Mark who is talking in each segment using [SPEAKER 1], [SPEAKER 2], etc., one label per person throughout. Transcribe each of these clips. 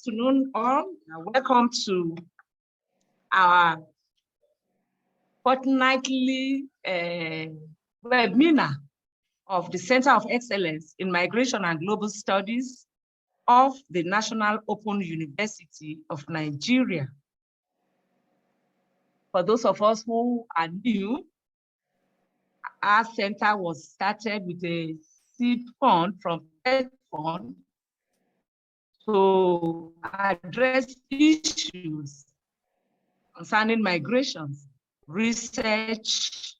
[SPEAKER 1] afternoon, all. Welcome to our fortnightly webinar of the Center of Excellence in Migration and Global Studies of the National Open University of Nigeria. For those of us who are new, our center was started with a seed fund from Fed Fund to address issues concerning migrations, research,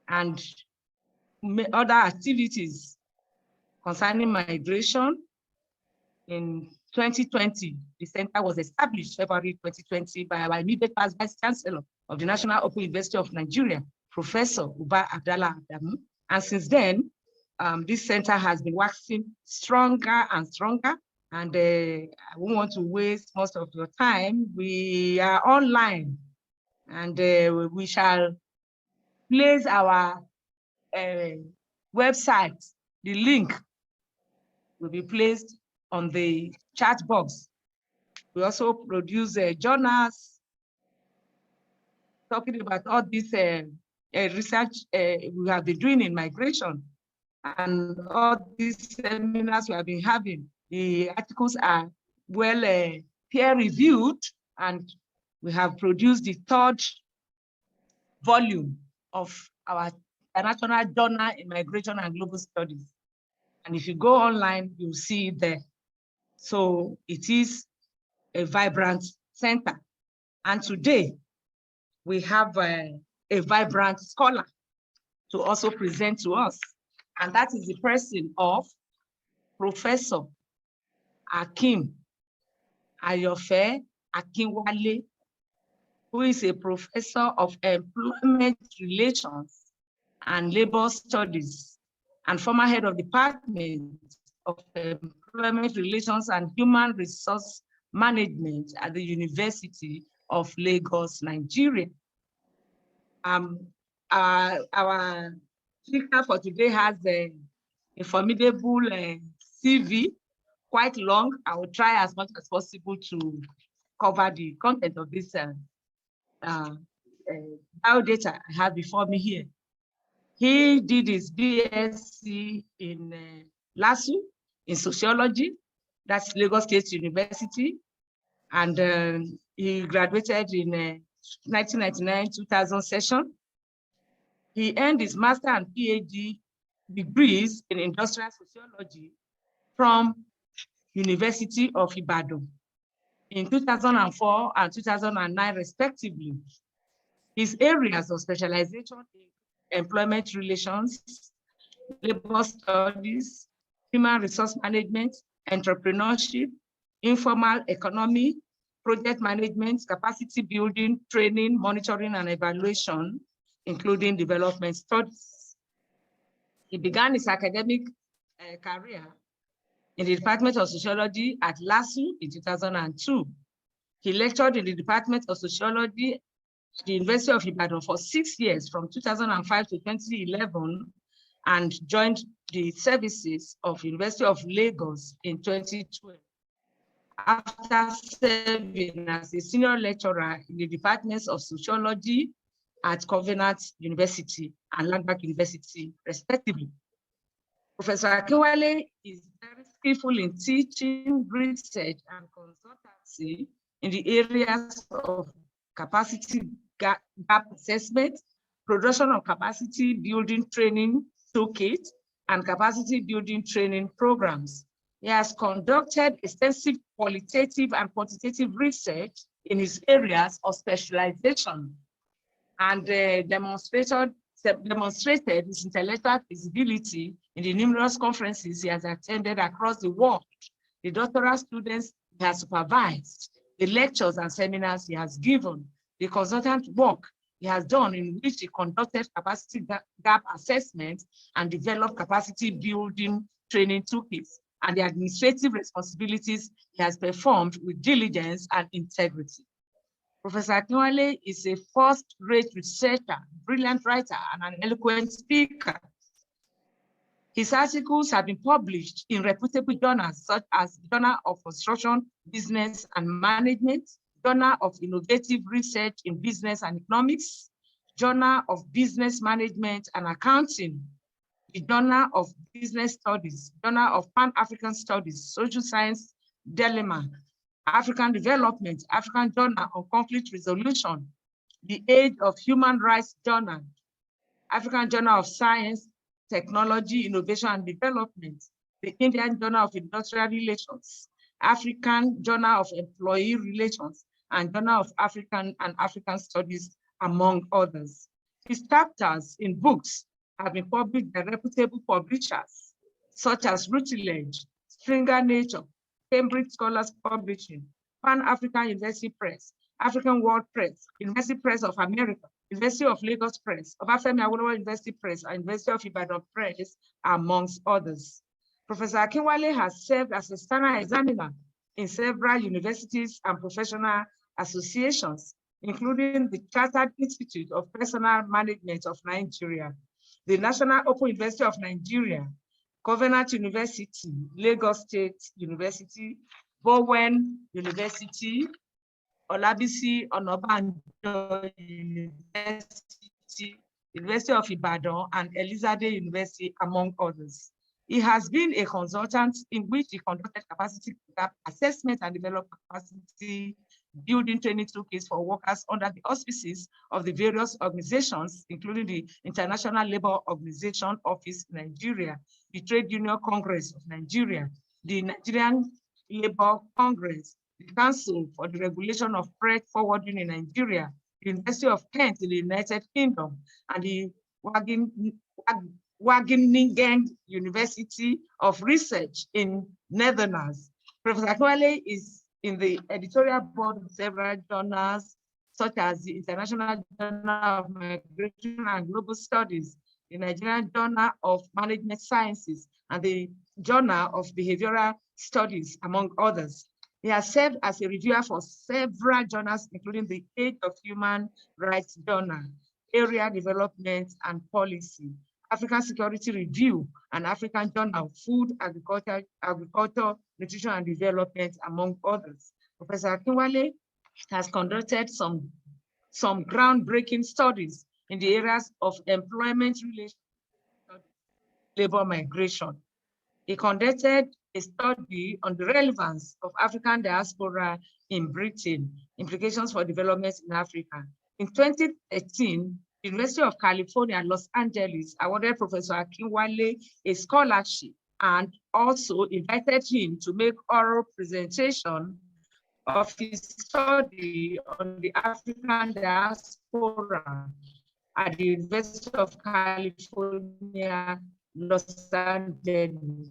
[SPEAKER 1] and other activities concerning migration. In 2020, the center was established February 2020 by our immediate past Vice Chancellor of the National Open University of Nigeria, Professor Uba Abdallah Adamu. And since then, this center has been waxing stronger and stronger. And I won't want to waste most of your time. We are online, and we shall place our website. The link will be placed on the chat box. We also produce journals talking about all this research we have been doing in migration, and all these seminars we have been having. The articles are well peer-reviewed, and we have produced the 3rd volume of our International Journal in Migration and Global Studies. And if you go online, you'll see it there. So it is a vibrant center. And today, we have a vibrant scholar to also present to us. And that is the person of Professor Akim Ayofe Akinwale, who is a professor of employment relations and labor studies and former head of department of employment relations and human resource management at the University of Lagos, Nigeria. Our speaker for today has a formidable CV, quite long. I will try as much as possible to cover the content of this biodata I have before me here. He did his BSc in LASU in sociology, that's Lagos State University, and he graduated in 1999-2000 session. He earned his master and PhD degrees in industrial sociology from University of Ibadan in 2004 and 2009, respectively. His areas of specialization in employment relations, labor studies, human resource management, entrepreneurship, informal economy, project management, capacity building, training, monitoring, and evaluation, including development studies. He began his academic career in the Department of Sociology at LASU in 2002. He lectured in the Department of Sociology at the University of Ibadan for 6 years, from 2005 to 2011, and joined the services of University of Lagos in 2012. After serving as a senior lecturer in the Departments of Sociology at Covenant University and Landmark University, respectively. Professor Akinwale is very skillful in teaching, research, and consultancy in the areas of capacity gap assessment, production of capacity building training toolkit, and capacity building training programs. He has conducted extensive qualitative and quantitative research in his areas of specialization, and demonstrated his intellectual feasibility in the numerous conferences he has attended across the world, the doctoral students he has supervised, the lectures and seminars he has given, the consultant work he has done in which he conducted capacity gap assessment and developed capacity building training toolkits, and the administrative responsibilities he has performed with diligence and integrity. Professor Akinwale is a first-rate researcher, brilliant writer, and an eloquent speaker. His articles have been published in reputable journals such as Journal of Construction, Business and Management, Journal of Innovative Research in Business and Economics, Journal of Business Management and Accounting, the Journal of Business Studies, Journal of Pan-African Studies, Social Science Dilemma, African Development, African Journal on Conflict Resolution, the Age of Human Rights Journal, African Journal of Science, Technology, Innovation and Development, the Indian Journal of Industrial Relations, African Journal of Employee Relations, and Journal of African and African Studies, among others. His chapters in books have been published by reputable publishers, such as Routledge, Stringer Nature, Cambridge Scholars Publishing, Pan-African University Press, African World Press, University Press of America, University of Lagos Press, Obafemi Awolowo University Press, and University of Ibadan Press, amongst others. Professor Akinwale has served as a external examiner in several universities and professional associations, including the Chartered Institute of Personal Management of Nigeria, the National Open University of Nigeria, Covenant University, Lagos State University, Bowen University, Olabisi Onabanjo University, University of Ibadan, and Elizabeth University, among others. He has been a consultant in which he conducted capacity gap assessment and developed capacity building training toolkits for workers under the auspices of the various organizations, including the International Labour Organization Office in Nigeria, the Trade Union Congress of Nigeria, the Nigerian Labour Congress, the Council for the Regulation of Freight Forwarding in Nigeria, the University of Kent in the United Kingdom, and the Wageningen University of Research in Netherlands. Professor Akinwale is in the editorial board of several journals, such as the International Journal of Migration and Global Studies, the Nigerian Journal of Management Sciences, and the Journal of Behavioral Studies, among others. He has served as a reviewer for several journals, including the Age of Human Rights Journal, Area Development and Policy, African Security Review, and African Journal of Food, Agriculture, Nutrition and Development, among others. Professor Akinwale has conducted some groundbreaking studies in the areas of employment relations, labor migration. He conducted a study on the relevance of African diaspora in Britain, implications for development in Africa. In 2013, the University of California, Los Angeles awarded Professor Akinwale a scholarship and also invited him to make oral presentation of his study on the African diaspora at the University of California, Los Angeles,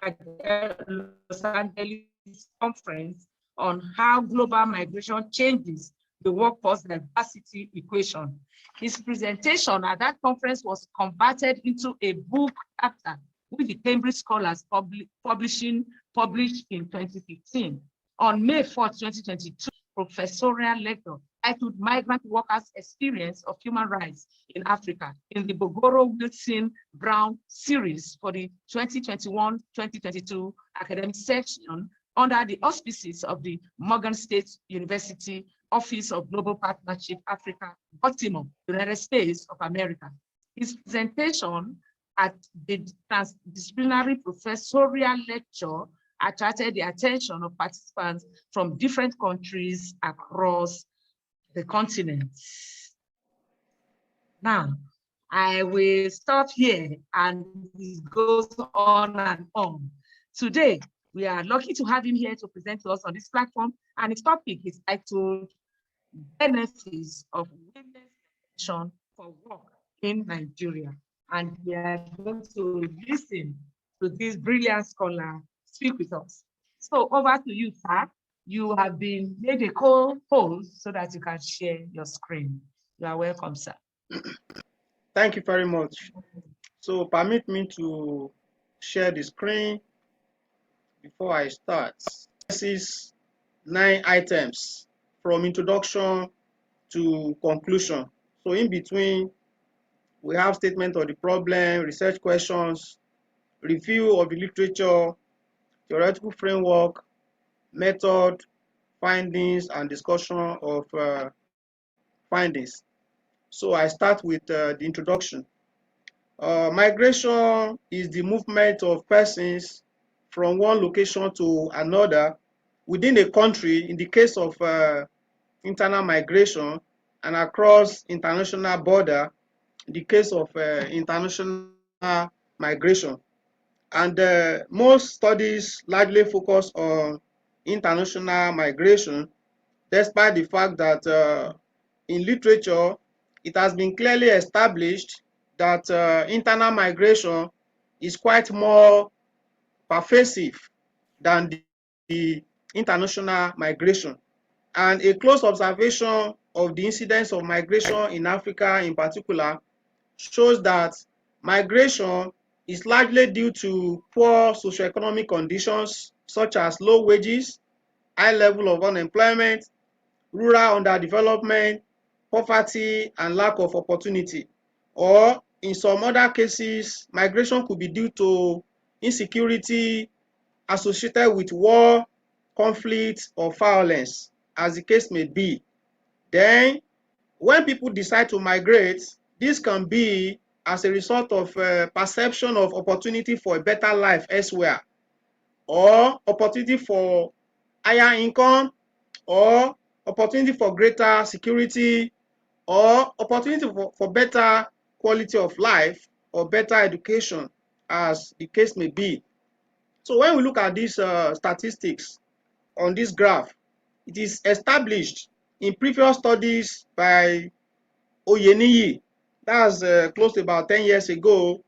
[SPEAKER 1] at the Los Angeles conference on how global migration changes the workforce diversity equation. His presentation at that conference was converted into a book chapter, which the Cambridge Scholars published in 2015. On May 4, 2022, professorial lecture titled Migrant Workers' Experience of Human Rights in Africa in the Bogoro Wilson Brown series for the 2021-2022 academic section under the auspices of the Morgan State University Office of Global Partnership Africa, Baltimore, United States of America. His presentation at the transdisciplinary professorial lecture attracted the attention of participants from different countries across the continent. Now, I will stop here and it goes on and on. Today, we are lucky to have him here to present to us on this platform, and his topic is titled Benefits of Women's Education for Work in Nigeria. And we are going to listen to this brilliant scholar speak with us. So over to you, sir. You have been made a co-host so that you can share your screen. You are welcome, sir.
[SPEAKER 2] Thank you very much. So permit me to share the screen before I start. This is 9 items from introduction to conclusion. So in between, we have statement of the problem, research questions, review of the literature, theoretical framework, method, findings, and discussion of findings. So I start with the introduction. Migration is the movement of persons from one location to another within a country in the case of internal migration, and across international border in the case of international migration. And most studies largely focus on international migration, despite the fact that in literature, it has been clearly established that internal migration is quite more pervasive than the international migration. And a close observation of the incidence of migration in Africa in particular shows that migration is largely due to poor socioeconomic conditions such as low wages, high level of unemployment, rural underdevelopment, poverty, and lack of opportunity. Or in some other cases, migration could be due to insecurity associated with war, conflict, or violence, as the case may be. Then, when people decide to migrate, this can be as a result of perception of opportunity for a better life elsewhere, or opportunity for higher income, or opportunity for greater security, or opportunity for better quality of life, or better education, as the case may be. So when we look at these statistics on this graph, it is established in previous studies by Oyeniyi, that's close to about 10 years ago.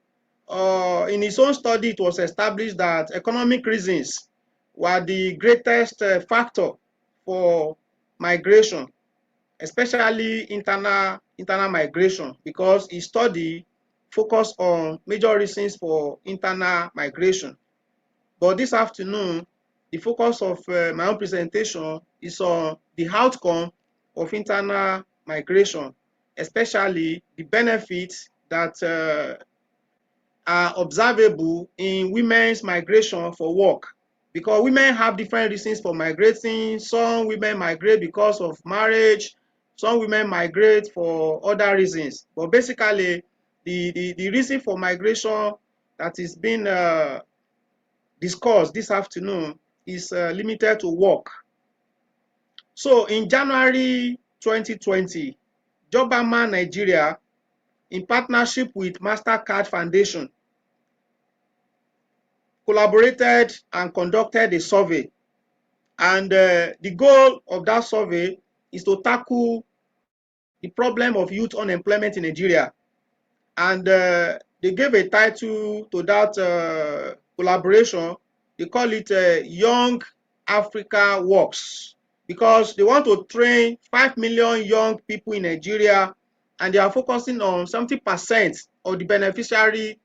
[SPEAKER 2] In his own study, it was established that economic reasons were the greatest factor for migration, especially internal migration, because his study focused on major reasons for internal migration. But this afternoon, the focus of my own presentation is on the outcome of internal migration, especially the benefits that are observable in women's migration for work. Because women have different reasons for migrating. Some women migrate because of marriage. Some women migrate for other reasons. But basically, the reason for migration that is being discussed this afternoon is limited to work. So in January 2020, Jobama Nigeria, in partnership with MasterCard Foundation, collaborated and conducted a survey. And the goal of that survey is to tackle the problem of youth unemployment in Nigeria. And they gave a title to that collaboration. They call it Young Africa Works, because they want to train 5 million young people in Nigeria, and they are focusing on 70% of the beneficiary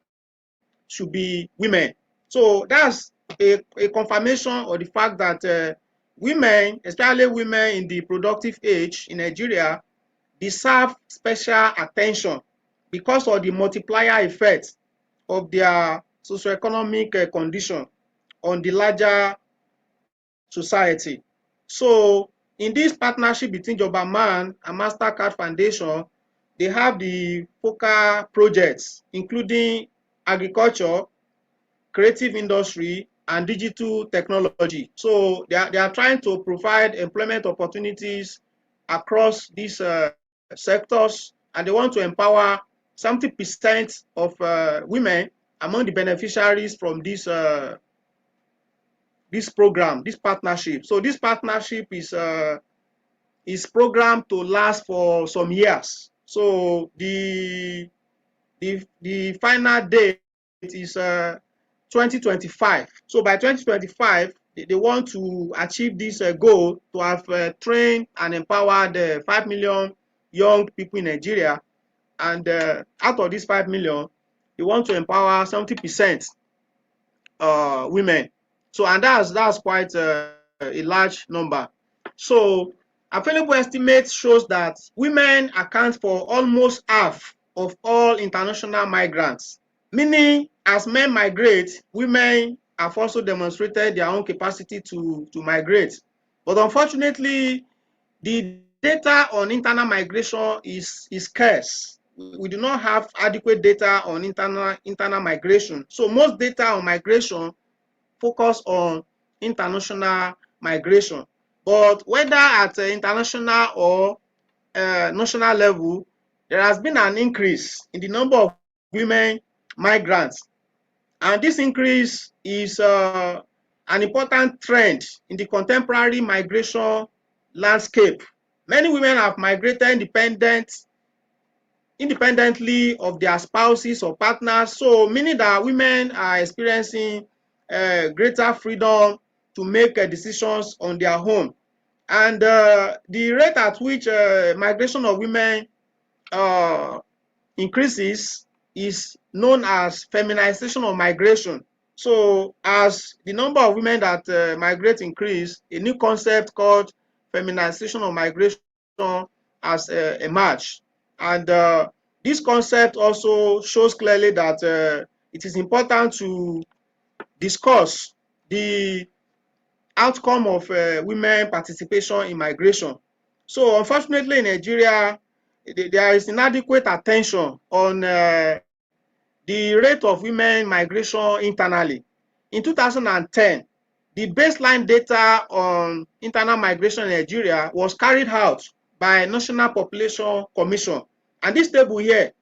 [SPEAKER 2] should be women. So that's a confirmation of the fact that women, especially women in the productive age in Nigeria, deserve special attention because of the multiplier effect of their socioeconomic condition on the larger society. So in this partnership between Jobaman and MasterCard Foundation, they have the focal projects, including agriculture, creative industry, and digital technology. So they are trying to provide employment opportunities across these sectors, and they want to empower 70% of women among the beneficiaries from this program, this partnership. So this partnership is programmed to last for some years. So the final date is 2025. So by 2025, they want to achieve this goal to have trained and empowered 5 million young people in Nigeria. And out of these 5 million, they want to empower 70% women. So, and that's quite a large number. So available estimates shows that women account for almost half of all international migrants, meaning as men migrate, women have also demonstrated their own capacity to migrate. But unfortunately, the data on internal migration is scarce. We do not have adequate data on internal migration. So most data on migration focus on international migration. But whether at international or national level, there has been an increase in the number of women migrants. And this increase is an important trend in the contemporary migration landscape. Many women have migrated independently of their spouses or partners, so meaning that women are experiencing greater freedom to make decisions on their own. And the rate at which migration of women increases is known as feminization of migration. So as the number of women that migrate increase, a new concept called feminization of migration has emerged. And this concept also shows clearly that it is important to discuss the outcome of women participation in migration. So unfortunately in Nigeria, there is inadequate attention on the rate of women migration internally. In 2010, the baseline data on internal migration in Nigeria was carried out by National Population Commission. And this table here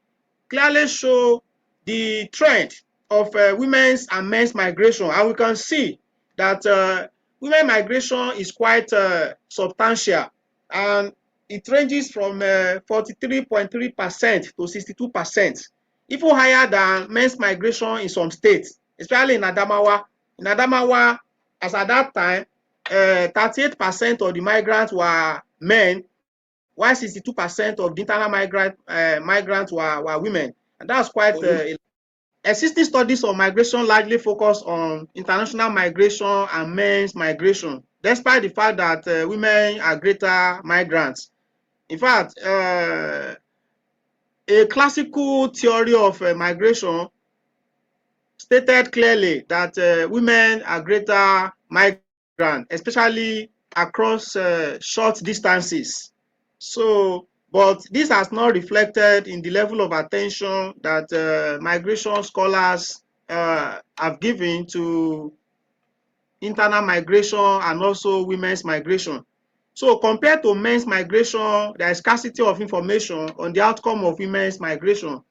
[SPEAKER 2] clearly shows the trend of women's and men's migration. And we can see that women migration is quite substantial. And it ranges from 43.3% to 62%, even higher than men's migration in some states, especially in Adamawa. In Adamawa, as at that time, 38% of the migrants were men, while 62% of the internal migrants were women. And that's quite existing studies on migration largely focus on international migration and men's migration, despite the fact that women are greater migrants. In fact, a classical theory of migration stated clearly that women are greater migrants, especially across short distances. So, but this has not reflected in the level of attention that migration scholars have given to internal migration and also women's migration. So compared to men's migration, there is scarcity of information on the outcome of women's migration.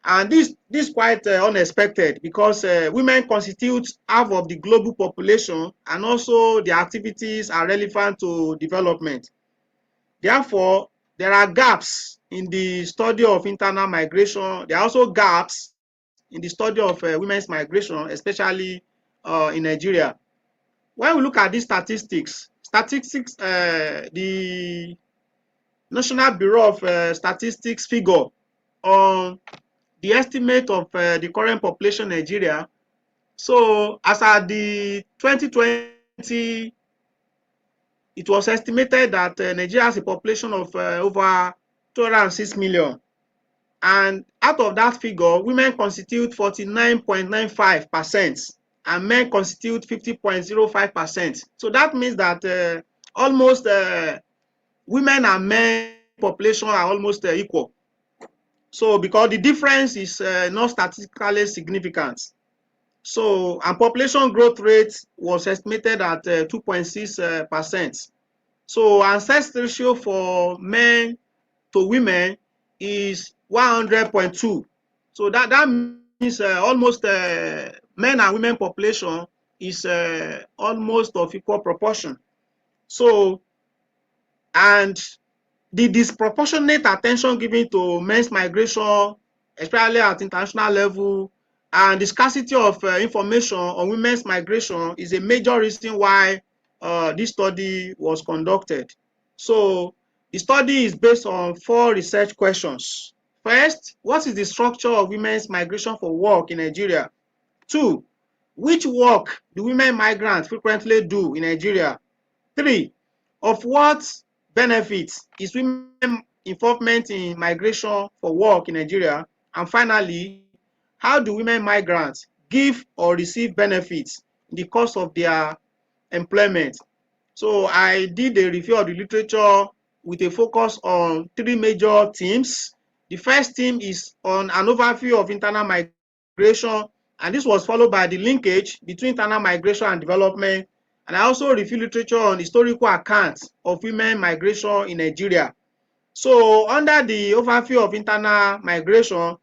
[SPEAKER 2] And this is quite unexpected because women constitute half of the global population and also their activities are relevant to development. Therefore, there are gaps in the study of internal migration. There are also gaps in the study of women's migration, especially in Nigeria. When we look at these statistics, the National Bureau of Statistics figure on the estimate of the current population in Nigeria. So as at the 2020, it was estimated that Nigeria has a population of over 206 million. And out of that figure, women constitute 49.95% and men constitute 50.05%. So that means that almost women and men population are almost equal. So because the difference is not statistically significant. So, and population growth rate was estimated at 2.6%. So, ancestry ratio for men to women is 100.2. So that means almost men and women population is almost of equal proportion. So, and the disproportionate attention given to men's migration, especially at international level, and the scarcity of information on women's migration is a major reason why this study was conducted. So the study is based on 4 research questions. First, what is the structure of women's migration for work in Nigeria? 2, which work do women migrants frequently do in Nigeria? 3, of what benefits is women involvement in migration for work in Nigeria? And finally, how do women migrants give or receive benefits in the course of their employment? So I did a review of the literature with a focus on three major themes. The first theme is on an overview of internal migration, and this was followed by the linkage between internal migration and development. And I also reviewed literature on historical accounts of women migration in Nigeria. So under the overview of internal migration,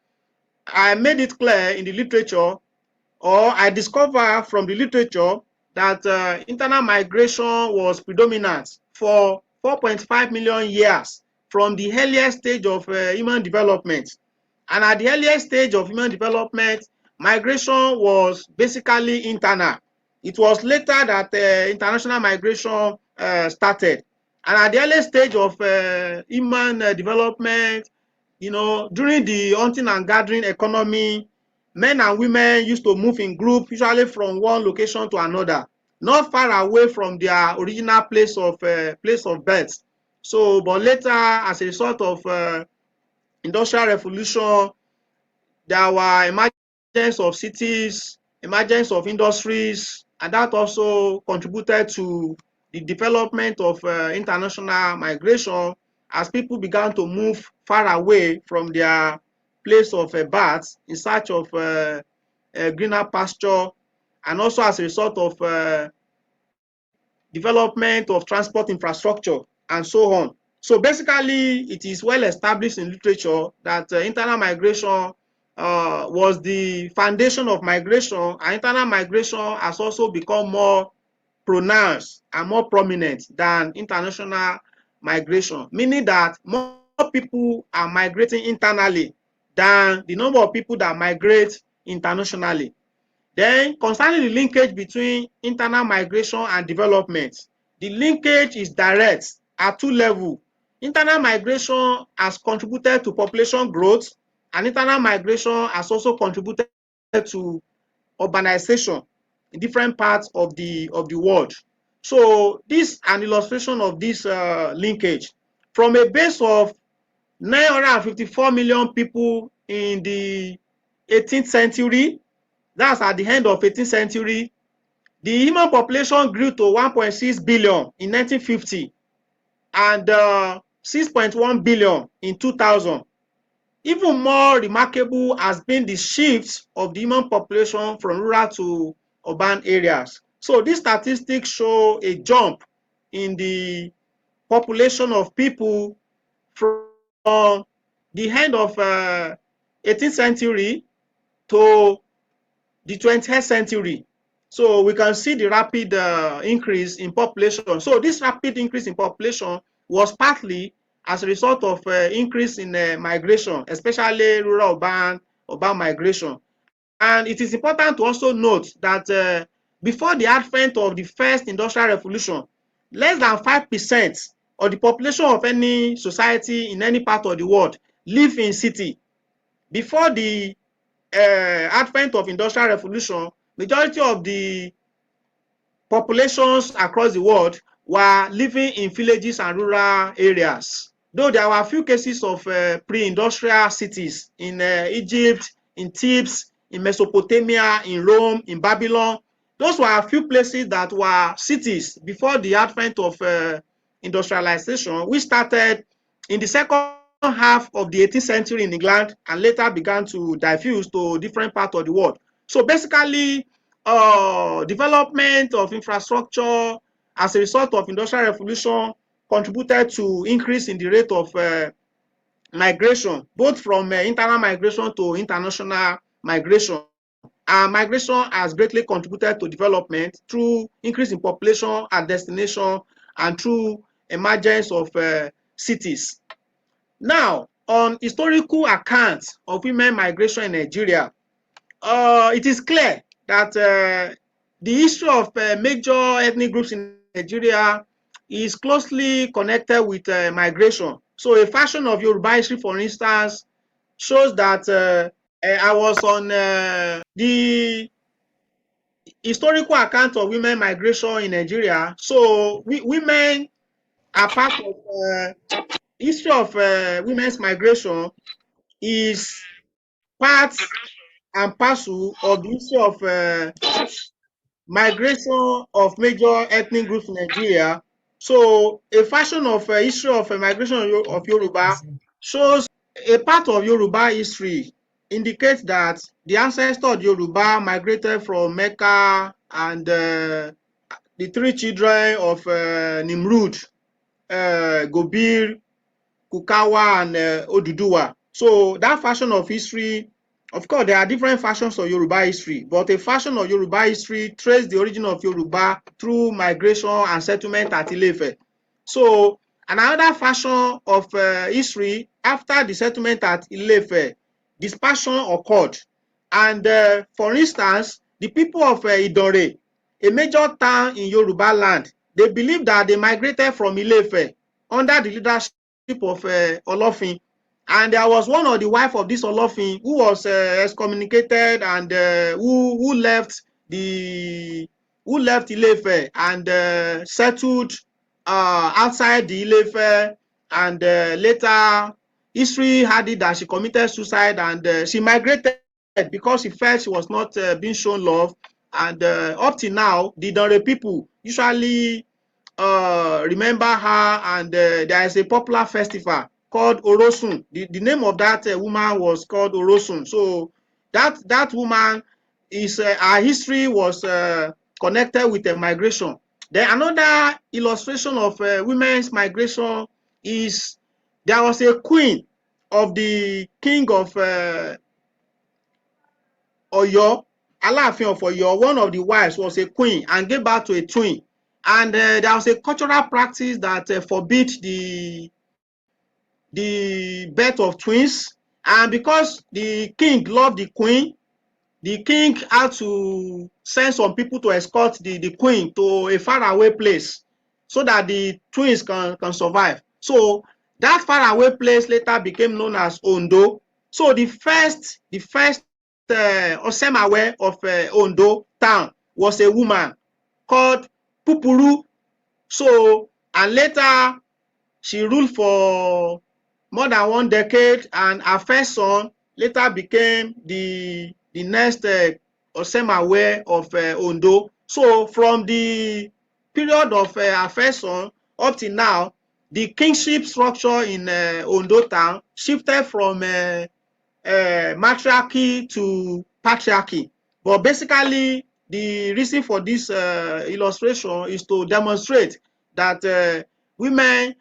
[SPEAKER 2] I made it clear in the literature, or I discovered from the literature, that internal migration was predominant for 4.5 million years from the earliest stage of human development. And at the earliest stage of human development, migration was basically internal. It was later that international migration started. And at the earliest stage of human development, during the hunting and gathering economy, men and women used to move in group, usually from one location to another, not far away from their original place of birth. So, but later, as a result of industrial revolution, there were emergence of cities, emergence of industries, and that also contributed to the development of international migration, as people began to move far away from their place of birth in search of greener pasture, and also as a result of development of transport infrastructure and so on. So basically, it is well established in literature that internal migration was the foundation of migration, and internal migration has also become more pronounced and more prominent than international migration, meaning that more people are migrating internally than the number of people that migrate internationally. Then, concerning the linkage between internal migration and development, the linkage is direct at two levels. Internal migration has contributed to population growth, and internal migration has also contributed to urbanization in different parts of the world. So, this is an illustration of this linkage. From a base of 954 million people in the 18th century, that's at the end of 18th century, the human population grew to 1.6 billion in 1950 and 6.1 billion in 2000. Even more remarkable has been the shift of the human population from rural to urban areas. So these statistics show a jump in the population of people from the end of 18th century to the 20th century. So we can see the rapid increase in population. So this rapid increase in population was partly as a result of increase in migration, especially rural urban migration. And it is important to also note that before the advent of the first industrial revolution, less than 5% of the population of any society in any part of the world live in city. Before the advent of industrial revolution, majority of the populations across the world were living in villages and rural areas. Though there were a few cases of pre-industrial cities in Egypt, in Thebes, in Mesopotamia, in Rome, in Babylon. Those were a few places that were cities before the advent of industrialization, which started in the second half of the 18th century in England and later began to diffuse to different parts of the world. So basically, development of infrastructure as a result of industrial revolution contributed to increase in the rate of migration, both from internal migration to international migration. And migration has greatly contributed to development through increase in population at destination and through emergence of cities. Now, on historical accounts of women migration in Nigeria, it is clear that the history of major ethnic groups in Nigeria is closely connected with migration. So a version of Yoruba history, for instance, shows that I was on the historical account of women migration in Nigeria. So women are part of history of women's migration is part and parcel of the history of migration of major ethnic groups in Nigeria. So a fashion of history of migration of Yoruba shows a part of Yoruba history indicates that the ancestor of Yoruba migrated from Mecca, and the three children of Nimrud, Gobir, Kukawa, and Oduduwa. So that fashion of history, of course, there are different fashions of Yoruba history, but a fashion of Yoruba history traces the origin of Yoruba through migration and settlement at Ile-Ife. So another fashion of history, after the settlement at Ile-Ife, dispersion occurred. And for instance, the people of Idore, a major town in Yoruba land, they believe that they migrated from Ile-Ife under the leadership of Olofin, and there was one of the wife of this Olofin who was excommunicated, and who left Ile-Ife and settled outside the Ile-Ife, and later history had it that she committed suicide, and she migrated because she felt she was not being shown love. And up till now, the Idore people usually remember her, and there is a popular festival called Orosun. The name of that woman was called Orosun. So that woman is her history was connected with the migration. Then another illustration of women's migration is there was a queen of the king of Oyo, Alaafin of Oyo. One of the wives was a queen and gave birth to a twin. And there was a cultural practice that forbid the birth of twins. And because the king loved the queen, the king had to send some people to escort the queen to a faraway place so that the twins can survive. So that faraway place later became known as Ondo. So the first Osemawe of Ondo town was a woman called Pupuru. So, and later she ruled for more than 1 decade, and her first son later became the next Osemawe of Ondo. So from the period of her first son up till now, the kingship structure in Ondo town shifted from matriarchy to patriarchy. But basically, the reason for this illustration is to demonstrate that women,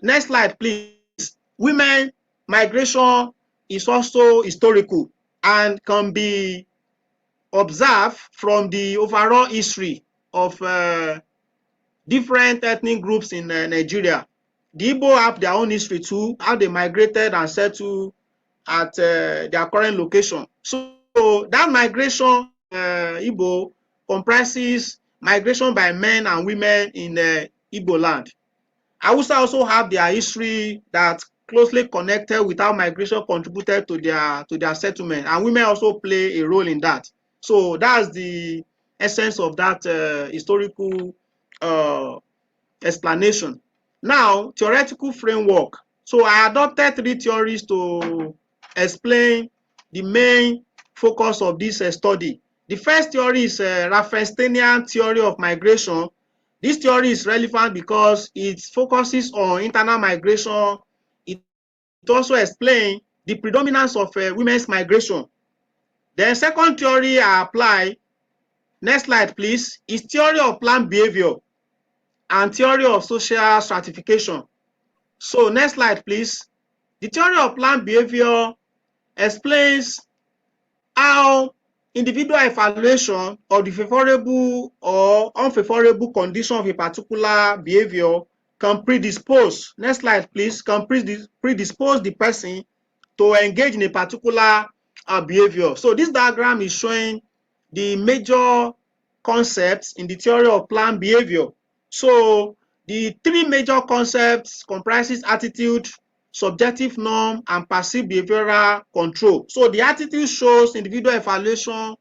[SPEAKER 2] next slide please, women migration is also historical and can be observed from the overall history of different ethnic groups in Nigeria. The Igbo have their own history too, how they migrated and settled at their current location. So that migration Igbo comprises migration by men and women in Igbo land. Hausa also have their history that closely connected with how migration contributed to their settlement, and women also play a role in that. So that's the essence of that historical explanation. Now, theoretical framework. So I adopted 3 theories to explain the main focus of this study. The first theory is Raffensteinian theory of migration. This theory is relevant because it focuses on internal migration. It also explains the predominance of women's migration. The second theory I apply, next slide please, is theory of planned behavior and theory of social stratification. So next slide please. The theory of planned behavior explains how individual evaluation of the favorable or unfavorable condition of a particular behavior can predispose, next slide please, can predispose the person to engage in a particular behavior. So this diagram is showing the major concepts in the theory of planned behavior. So the 3 major concepts comprises attitude, subjective norm, and passive behavioral control. So the attitude shows individual evaluation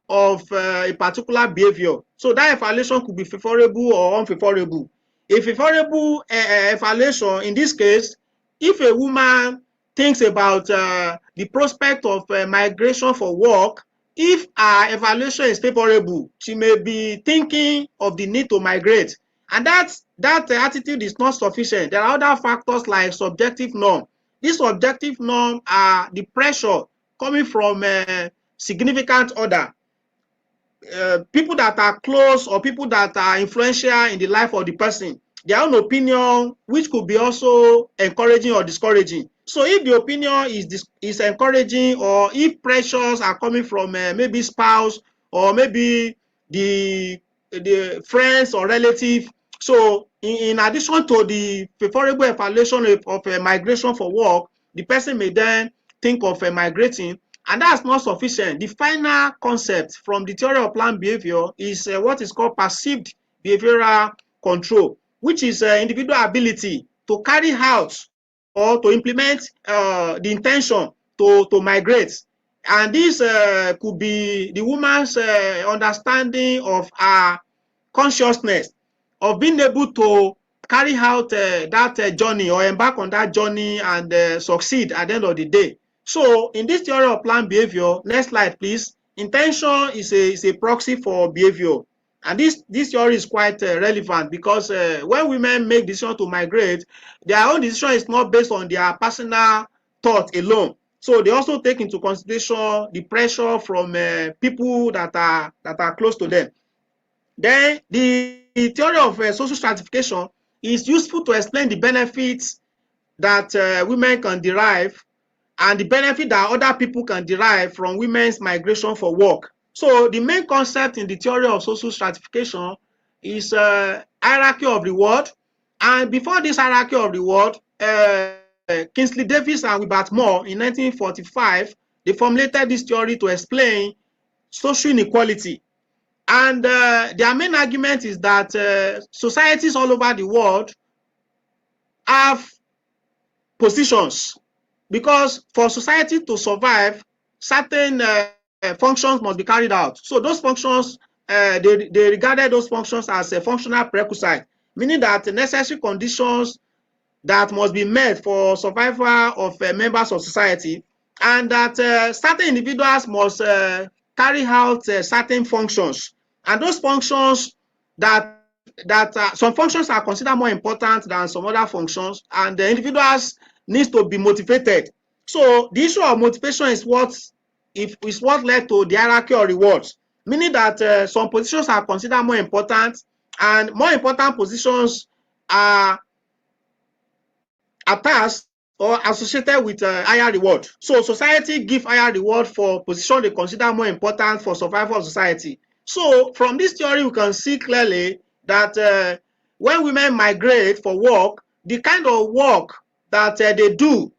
[SPEAKER 2] of a particular behavior. So that evaluation could be favorable or unfavorable. a favorable evaluation in this case, if a woman thinks about the prospect of migration for work, if her evaluation is favorable, she may be thinking of the need to migrate. And that attitude is not sufficient. There are other factors like subjective norm. These subjective norms are the pressure coming from significant other. People that are close or people that are influential in the life of the person, their own opinion, which could be also encouraging or discouraging. So if the opinion is encouraging, or if pressures are coming from maybe spouse or maybe the friends or relative, so in addition to the favorable evaluation of migration for work, the person may then think of migrating. And that's not sufficient. The final concept from the theory of planned behavior is what is called perceived behavioral control, which is individual ability to carry out or to implement the intention to migrate. And this could be the woman's understanding of her consciousness, of being able to carry out that journey or embark on that journey and succeed at the end of the day. So in this theory of planned behavior, next slide please, intention is a proxy for behavior. And this theory is quite relevant because when women make decision to migrate, their own decision is not based on their personal thought alone. So they also take into consideration the pressure from people that are close to them. Then the theory of social stratification is useful to explain the benefits that women can derive and the benefit that other people can derive from women's migration for work. So the main concept in the theory of social stratification is hierarchy of reward. And before this hierarchy of reward, Kingsley Davis and Wilbert Moore in 1945, they formulated this theory to explain social inequality. And their main argument is that societies all over the world have positions, because for society to survive, certain functions must be carried out. So those functions, they regarded those functions as a functional prerequisite, meaning that the necessary conditions that must be met for survival of members of society, and that certain individuals must carry out certain functions. And those functions that some functions are considered more important than some other functions, and the individuals needs to be motivated. So the issue of motivation is what led to the hierarchy of rewards, meaning that some positions are considered more important, and more important positions are attached or associated with higher reward. So society give higher reward for position they consider more important for survival of society. So from this theory, we can see clearly that when women migrate for work, the kind of work that they do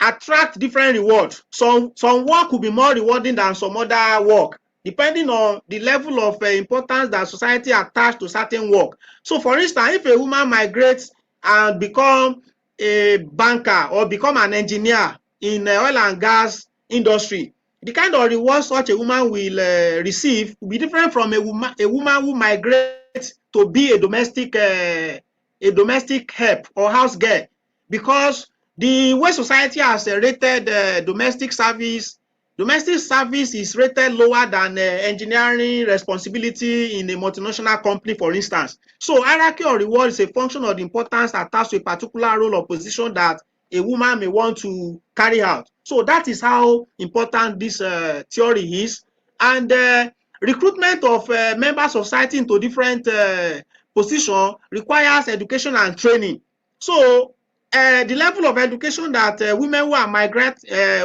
[SPEAKER 2] attract different reward. Some work could be more rewarding than some other work, depending on the level of importance that society attach to certain work. So for instance, if a woman migrates and become a banker or become an engineer in oil and gas industry, the kind of reward such a woman will receive will be different from a woman who migrates to be a domestic help or house girl, because the way society has rated domestic service is rated lower than engineering responsibility in a multinational company, for instance. So hierarchy of reward is a function of the importance attached to a particular role or position that a woman may want to carry out. So that is how important this theory is. And recruitment of members of society into different positions requires education and training. So the level of education that women who are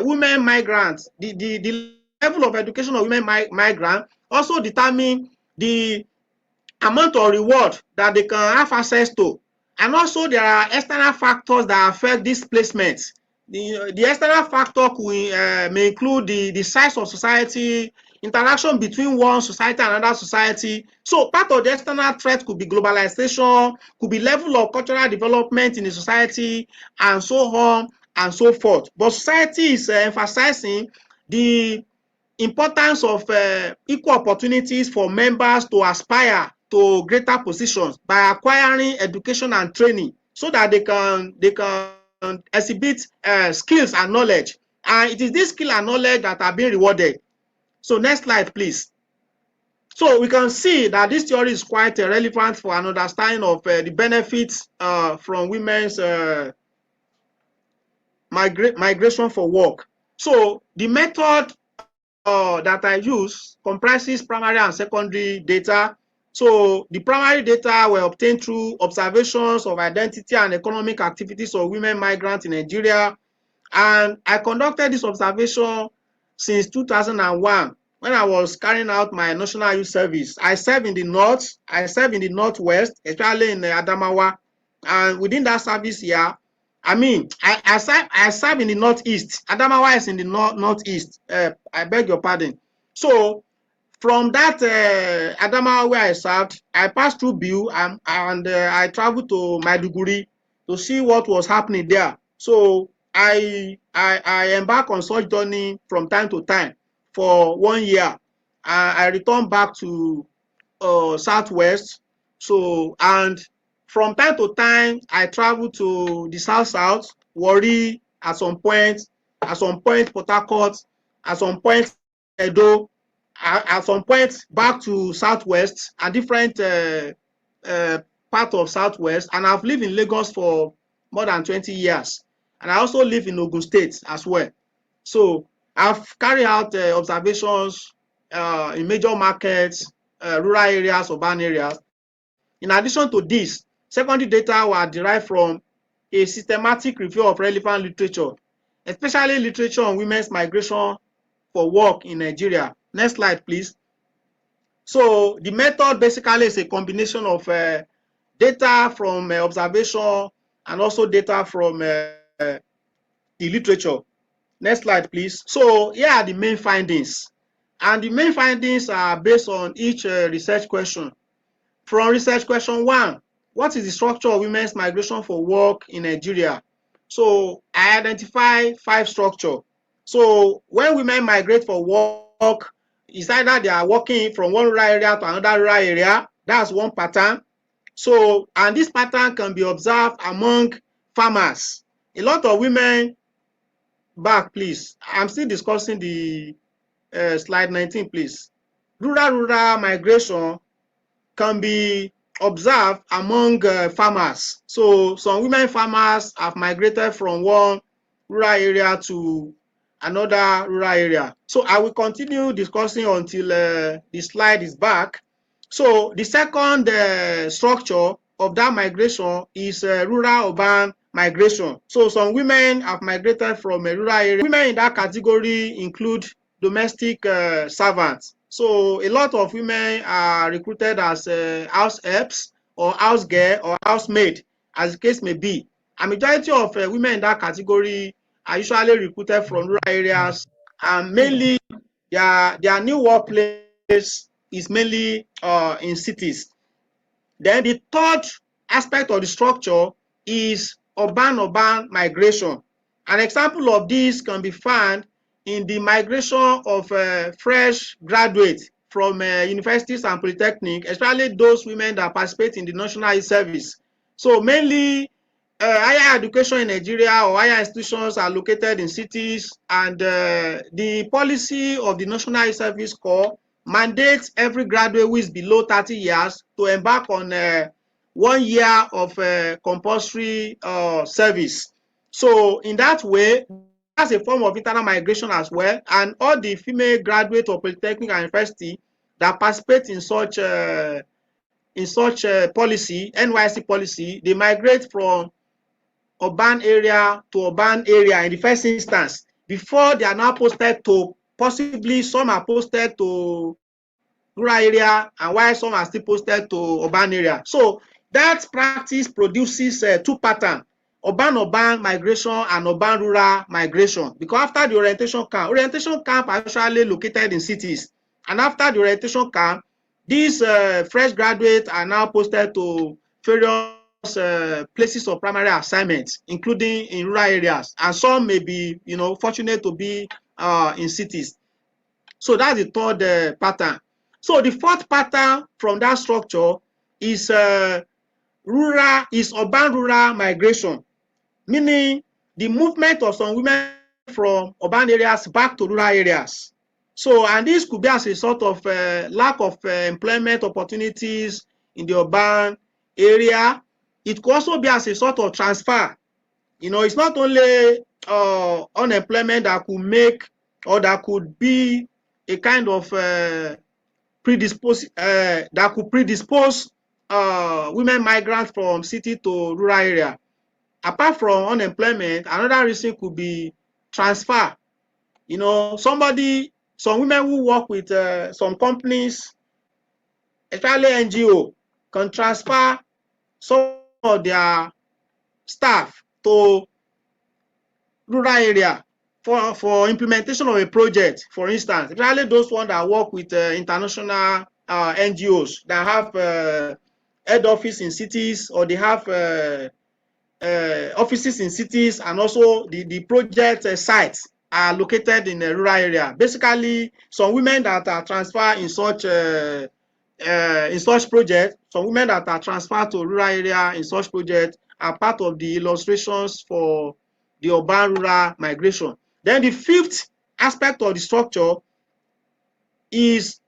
[SPEAKER 2] women migrants, the level of education of women migrants also determine the amount of reward that they can have access to. And also there are external factors that affect this placement. The external factor may include the size of society, interaction between one society and another society. So part of the external threat could be globalization, could be level of cultural development in the society, and so on and so forth. But society is emphasizing the importance of equal opportunities for members to aspire to greater positions by acquiring education and training so that they can exhibit skills and knowledge. And it is this skill and knowledge that are being rewarded. So next slide, please. So we can see that this theory is quite relevant for an understanding of the benefits from women's migration for work. So the method that I use comprises primary and secondary data. So the primary data were obtained through observations of identity and economic activities of women migrants in Nigeria. And I conducted this observation since 2001 when I was carrying out my national youth service. I served in the north, I served in the northwest, especially in Adamawa. And within that service year, I serve in the northeast. Adamawa is in the northeast. I beg your pardon. So from that Adamawa where I served, I passed through Biu and I traveled to Maiduguri to see what was happening there. So I embark on such journey from time to time for 1 year. I returned back to southwest. So and from time to time I travel to the south, Warri at some point Port Harcourt, at some point Edo, at some point back to southwest and different part of southwest. And I've lived in Lagos for more than 20 years. And I also live in Ogun State as well. So I've carried out observations in major markets, rural areas, urban areas. In addition to this, secondary data were derived from a systematic review of relevant literature, especially literature on women's migration for work in Nigeria. Next slide, please. So the method basically is a combination of data from observation and also data from the literature. Next slide, please. So here are the main findings. And the main findings are based on each research question. From research question 1, what is the structure of women's migration for work in Nigeria? So I identify 5 structures. So when women migrate for work, it's either they are working from one rural area to another rural area. That's one pattern. So, and this pattern can be observed among farmers. A lot of women, back please, I'm still discussing the slide 19, please. Rural migration can be observed among farmers. So some women farmers have migrated from one rural area to another rural area. So I will continue discussing until the slide is back. So the second structure of that migration is rural-urban migration. So some women have migrated from a rural area. Women in that category include domestic servants. So a lot of women are recruited as house helps or house girl or housemaid, as the case may be. A majority of women in that category are usually recruited from rural areas, and mainly their new workplace is mainly in cities. Then the third aspect of the structure is urban migration. An example of this can be found in the migration of fresh graduates from universities and polytechnic, especially those women that participate in the national youth service. So mainly higher education in Nigeria or higher institutions are located in cities, and the policy of the National Youth Service Corps mandates every graduate who is below 30 years to embark on 1 year of compulsory service. So in that way, that's a form of internal migration as well. And all the female graduates of polytechnic and university that participate in such policy, NYC policy, they migrate from urban area to urban area in the first instance before they are now posted to, possibly some are posted to rural area, and while some are still posted to urban area. So that practice produces 2 patterns: urban migration and urban rural migration. Because after the orientation camp are usually located in cities, and after the orientation camp, these fresh graduates are now posted to various places of primary assignments, including in rural areas, and some may be, fortunate to be in cities. So that's the third pattern. So the fourth pattern from that structure is urban-rural migration, meaning the movement of some women from urban areas back to rural areas. So, and this could be as a sort of lack of employment opportunities in the urban area. It could also be as a sort of transfer. You know, it's not only unemployment that could make, or that could be a kind of that could predispose women migrants from city to rural area. Apart from unemployment, another reason could be transfer. You know, some women who work with some companies, especially NGO, can transfer some of their staff to rural area for implementation of a project. For instance, especially those ones that work with international NGOs that have head office in cities, or they have offices in cities, and also the project sites are located in a rural area. Basically, some women that are transferred in such projects, some women that are transferred to rural area in such projects are part of the illustrations for the urban-rural migration. Then the fifth aspect of the structure is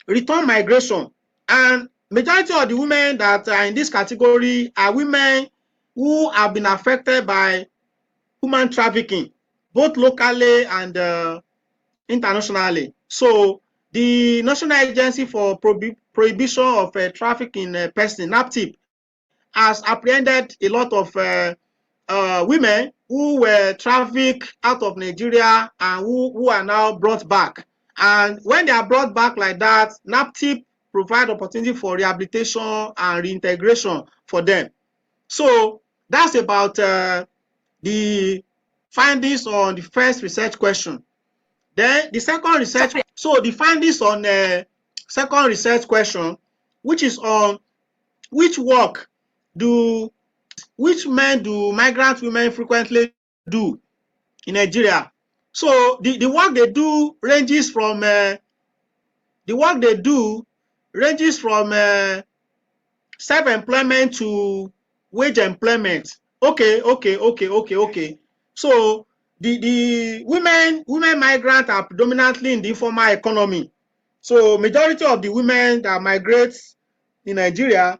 [SPEAKER 2] return migration. And majority of the women that are in this category are women who have been affected by human trafficking, both locally and internationally. So the National Agency for Prohibition of Trafficking Persons, NAPTIP, has apprehended a lot of women who were trafficked out of Nigeria and who are now brought back. And when they are brought back like that, NAPTIP provide opportunity for rehabilitation and reintegration for them. So that's about the findings on the first research question. Then the second research, so the findings on second research question, which is on which work which men do migrant women frequently do in Nigeria. So the work they do ranges from self-employment to wage employment. Okay. So the women migrants are predominantly in the informal economy. So majority of the women that migrate in Nigeria,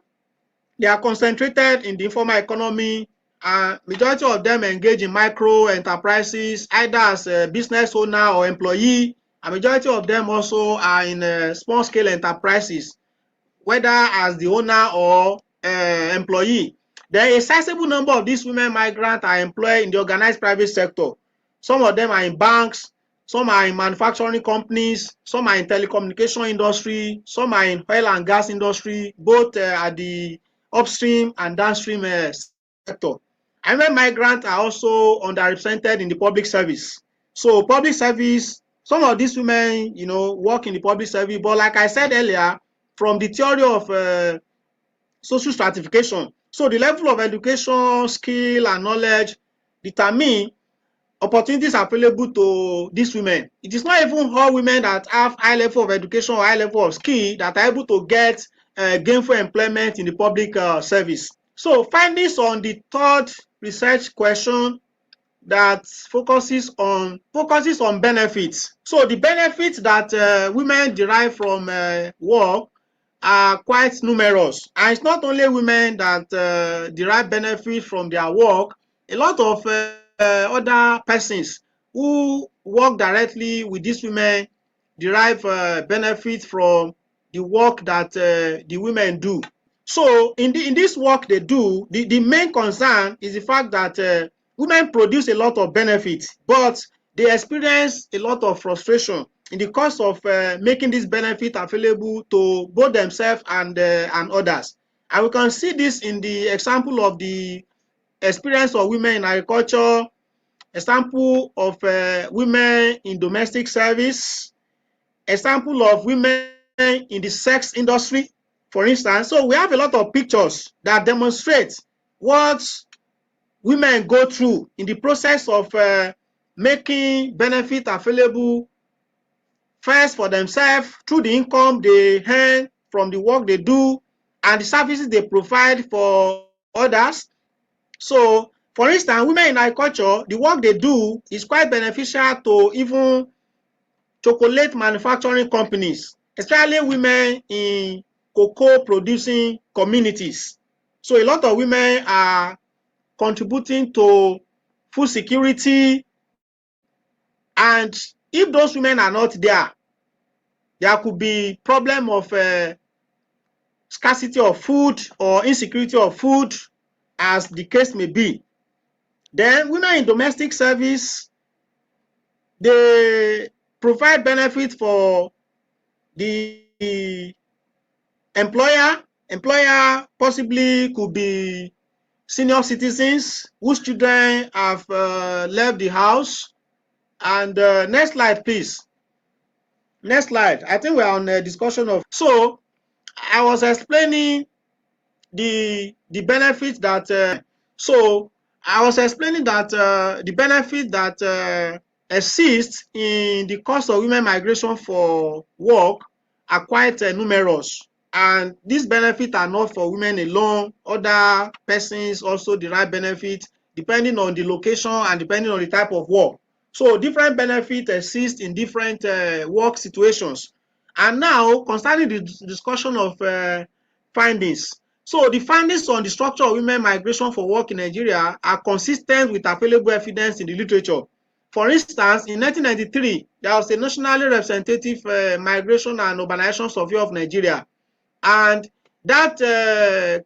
[SPEAKER 2] they are concentrated in the informal economy, and majority of them engage in micro enterprises, either as a business owner or employee, and majority of them also are in small scale enterprises, whether as the owner or employee. Then a sizable number of these women migrants are employed in the organized private sector. Some of them are in banks, some are in manufacturing companies, some are in telecommunication industry, some are in oil and gas industry, both at the upstream and downstream sector. And women migrants are also underrepresented in the public service. So public service, some of these women, you know, work in the public service, but like I said earlier, from the theory of social stratification. So the level of education, skill, and knowledge determine opportunities available to these women. It is not even all women that have high level of education or high level of skill that are able to get gainful employment in the public service. So findings on the third research question that focuses on benefits. So the benefits that women derive from work are quite numerous, and it's not only women that derive benefit from their work. A lot of other persons who work directly with these women derive benefit from the work that the women do. So in this work they do, the main concern is the fact that women produce a lot of benefits, but they experience a lot of frustration in the course of making this benefit available to both themselves and others. And we can see this in the example of the experience of women in agriculture, example of women in domestic service, example of women in the sex industry, for instance. So we have a lot of pictures that demonstrate what women go through in the process of making benefit available first for themselves through the income they earn from the work they do and the services they provide for others. So, for instance, women in agriculture, the work they do is quite beneficial to even chocolate manufacturing companies, especially women in cocoa producing communities. So a lot of women are contributing to food security, and if those women are not there, there could be problem of scarcity of food or insecurity of food, as the case may be. Then women in domestic service, they provide benefit for the employer. Employer possibly could be senior citizens whose children have left the house. And next slide, please. Next slide. I think we're on a discussion of. So I was explaining the benefit that. The benefit that exists in the cost of women migration for work are quite numerous. And these benefits are not for women alone. Other persons also derive benefit depending on the location and depending on the type of work. So different benefits exist in different work situations. And now, concerning the discussion of findings. So the findings on the structure of women migration for work in Nigeria are consistent with available evidence in the literature. For instance, in 1993, there was a nationally representative migration and urbanization survey of Nigeria. And that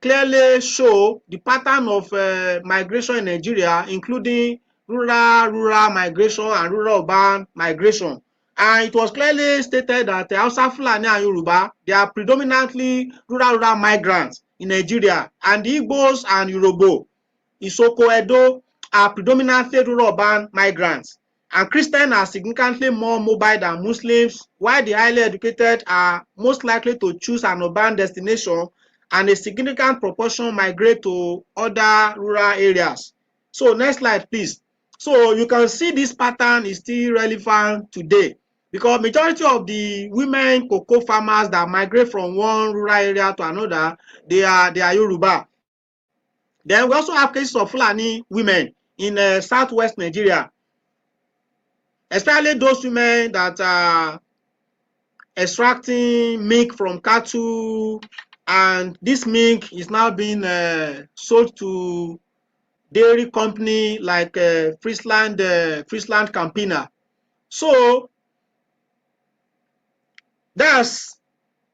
[SPEAKER 2] clearly show the pattern of migration in Nigeria, including rural migration and rural-urban migration. And it was clearly stated that Hausa, Fulani, and Yoruba, they are predominantly rural migrants in Nigeria, and the Igbos and Yoruba, Isoko, Edo, are predominantly rural-urban migrants. And Christians are significantly more mobile than Muslims, while the highly educated are most likely to choose an urban destination, and a significant proportion migrate to other rural areas. So next slide, please. So you can see this pattern is still relevant today, because majority of the women cocoa farmers that migrate from one rural area to another, they are Yoruba. Then we also have cases of Fulani women in southwest Nigeria, especially those women that are extracting milk from cattle, and this milk is now being sold to dairy company like Friesland Campina. So that's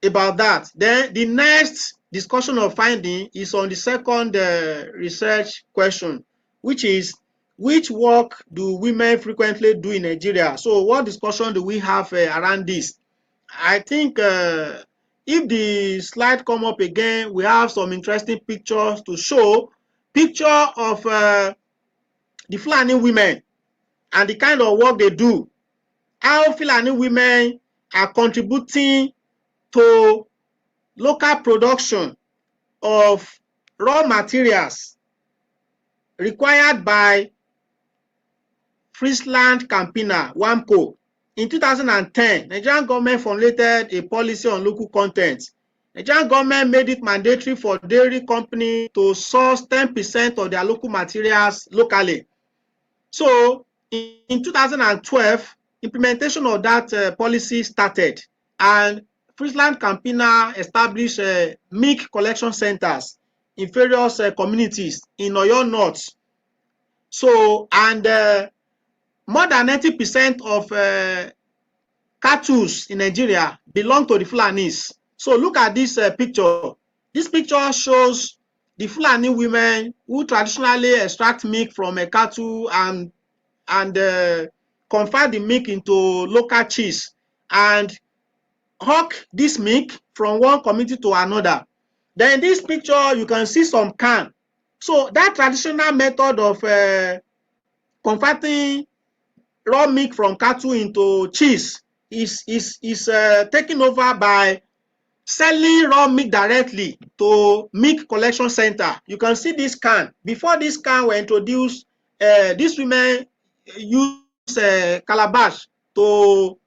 [SPEAKER 2] about that. Then the next discussion of finding is on the second research question, which is, which work do women frequently do in Nigeria? So what discussion do we have around this? I think if the slide come up again, we have some interesting pictures to show. Picture of the Fulani women and the kind of work they do. How Fulani women are contributing to local production of raw materials required by Friesland Campina, WAMCO. In 2010, Nigerian government formulated a policy on local content. Nigerian government made it mandatory for dairy company to source 10% of their local materials locally. So in 2012, implementation of that policy started, and Friesland Campina established milk collection centers in various communities in Oyo North. So, and more than 90% of cattle in Nigeria belong to the Fulanis. So look at this picture. This picture shows the Fulani women who traditionally extract milk from a cattle and convert the milk into local cheese and hawk this milk from one community to another. Then in this picture, you can see some can. So that traditional method of converting raw milk from cattle into cheese is taken over by selling raw milk directly to milk collection center. You can see this can. Before this can were introduced, these women use calabash to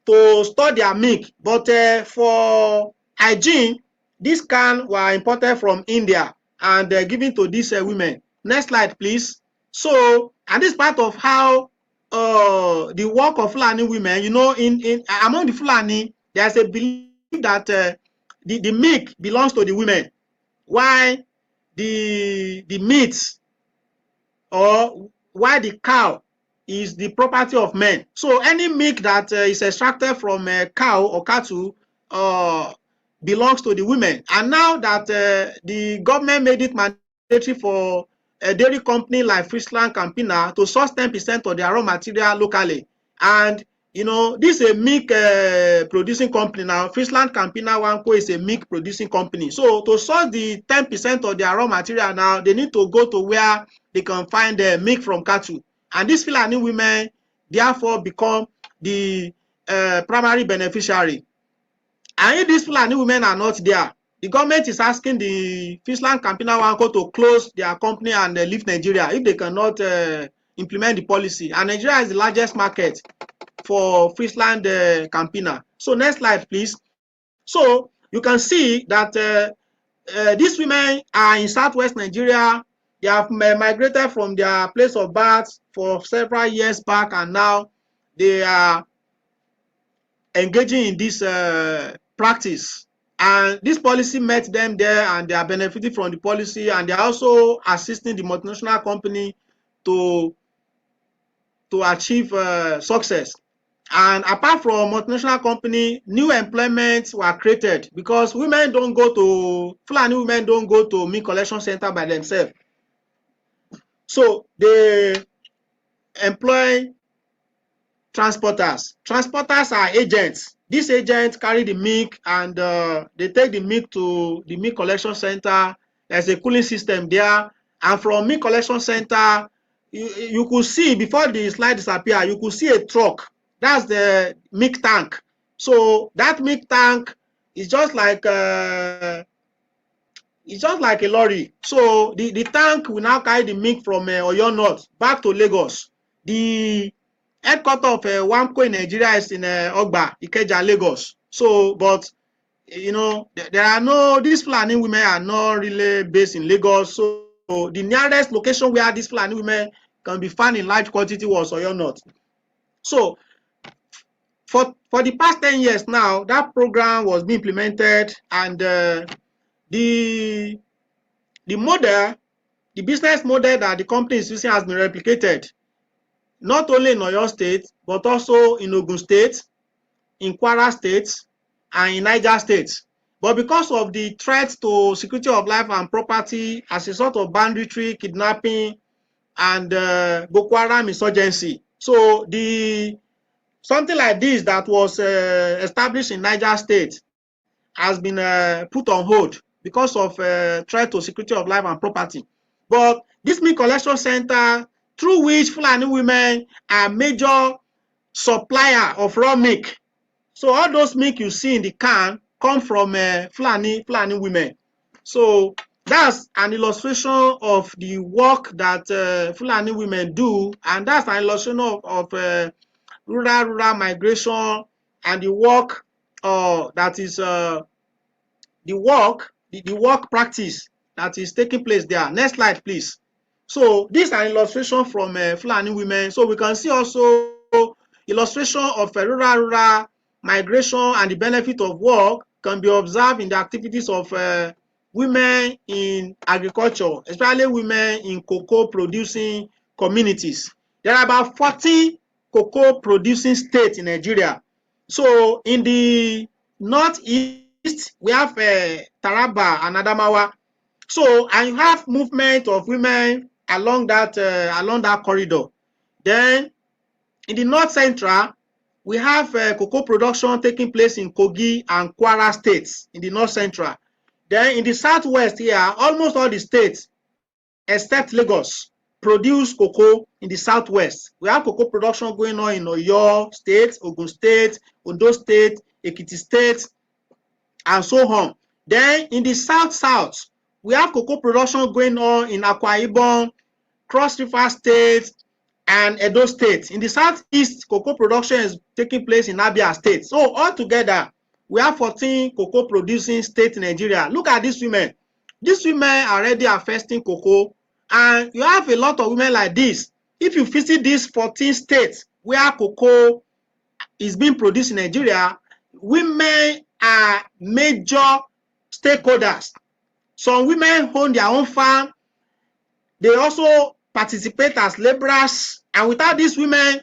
[SPEAKER 2] to store their milk. But for hygiene, these cans were imported from India and given to these women. Next slide, please. So, and this is part of how the work of Fulani women, you know, in among the Fulani, there's a belief that the milk belongs to the women, while the meat or why the cow is the property of men. So any milk that is extracted from a cow or cattle belongs to the women. And now that the government made it mandatory for a dairy company like Friesland Campina to source 10% of their raw material locally, and you know, this is a milk producing company now. Friesland Campina Wanko is a milk producing company. So to source the 10% of their raw material now, they need to go to where they can find milk from cattle. And these Fulani women therefore become the primary beneficiary. And if these Fulani women are not there, the government is asking the Friesland Campina Wanko to close their company and leave Nigeria if they cannot implement the policy. And Nigeria is the largest market for Friesland Campina. So next slide, please. So you can see that these women are in southwest Nigeria. They have migrated from their place of birth for several years back, and now they are engaging in this practice. And this policy met them there, and they are benefiting from the policy, and they are also assisting the multinational company to achieve success. And apart from multinational company, new employments were created because women don't go to, Fulani women don't go to milk collection center by themselves. So they employ transporters. Transporters are agents. These agents carry the milk and they take the milk to the milk collection center. There's a cooling system there. And from milk collection center, you could see, before the slide disappear, you could see a truck. That's the milk tank. So that milk tank is just like a lorry. So the tank will now carry the milk from Oyo North back to Lagos. The headquarters of WAMCO in Nigeria is in Ogba, Ikeja, Lagos. So, but you know, there are no, these Fulani women are not really based in Lagos. So the nearest location where these Fulani women can be found in large quantity was Oyo North. So for the past 10 years now, that program was being implemented, and the model, the business model that the company is using has been replicated, not only in Oyo State, but also in Ogun State, in Kwara State, and in Niger State. But because of the threat to security of life and property as a sort of banditry, kidnapping, and Boko Haram insurgency, so something like this that was established in Niger State has been put on hold because of threat to security of life and property. But this milk collection center, through which Fulani women are major supplier of raw milk. So all those milk you see in the can come from Fulani women. So that's an illustration of the work that Fulani women do, and that's an illustration of rural migration and the work that is the work practice that is taking place there. Next slide, please. So this is an illustration from Fulani women. So we can see also illustration of rural migration and the benefit of work can be observed in the activities of women in agriculture, especially women in cocoa producing communities. There are about 40 cocoa producing states in Nigeria. So in the northeast, we have Taraba and Adamawa. So I have movement of women along that corridor. Then in the north central, we have cocoa production taking place in Kogi and Kwara states in the north central. Then in the southwest here, almost all the states except Lagos produce cocoa in the southwest. We have cocoa production going on in Oyo State, Ogun State, Ondo State, Ekiti State, and so on. Then in the south, we have cocoa production going on in Akwa Ibom, Cross River State, and Edo State. In the southeast, cocoa production is taking place in Abia State. So altogether, we have 14 cocoa producing states in Nigeria. Look at these women. These women are already harvesting cocoa, and you have a lot of women like this. If you visit these 14 states where cocoa is being produced in Nigeria, women are major stakeholders. Some women own their own farm. They also participate as laborers, and without these women,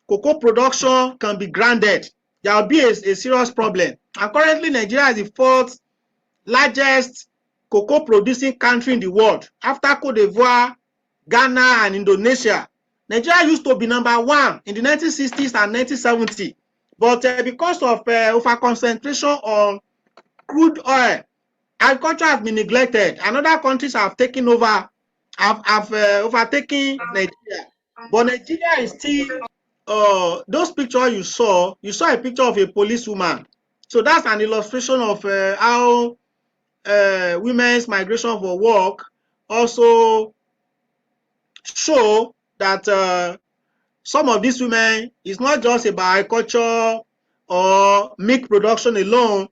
[SPEAKER 2] cocoa production can be grounded. There will be a serious problem. And currently, Nigeria is the fourth largest cocoa producing country in the world after Cote d'Ivoire, Ghana, and Indonesia. Nigeria used to be #1 in the 1960s and 1970s, but because of over concentration on crude oil, agriculture has been neglected, and other countries have taken over, have overtaken Nigeria. But Nigeria is still, those pictures you saw a picture of a policewoman. So that's an illustration of how women's migration for work also show that some of these women is not just about agriculture or milk production alone.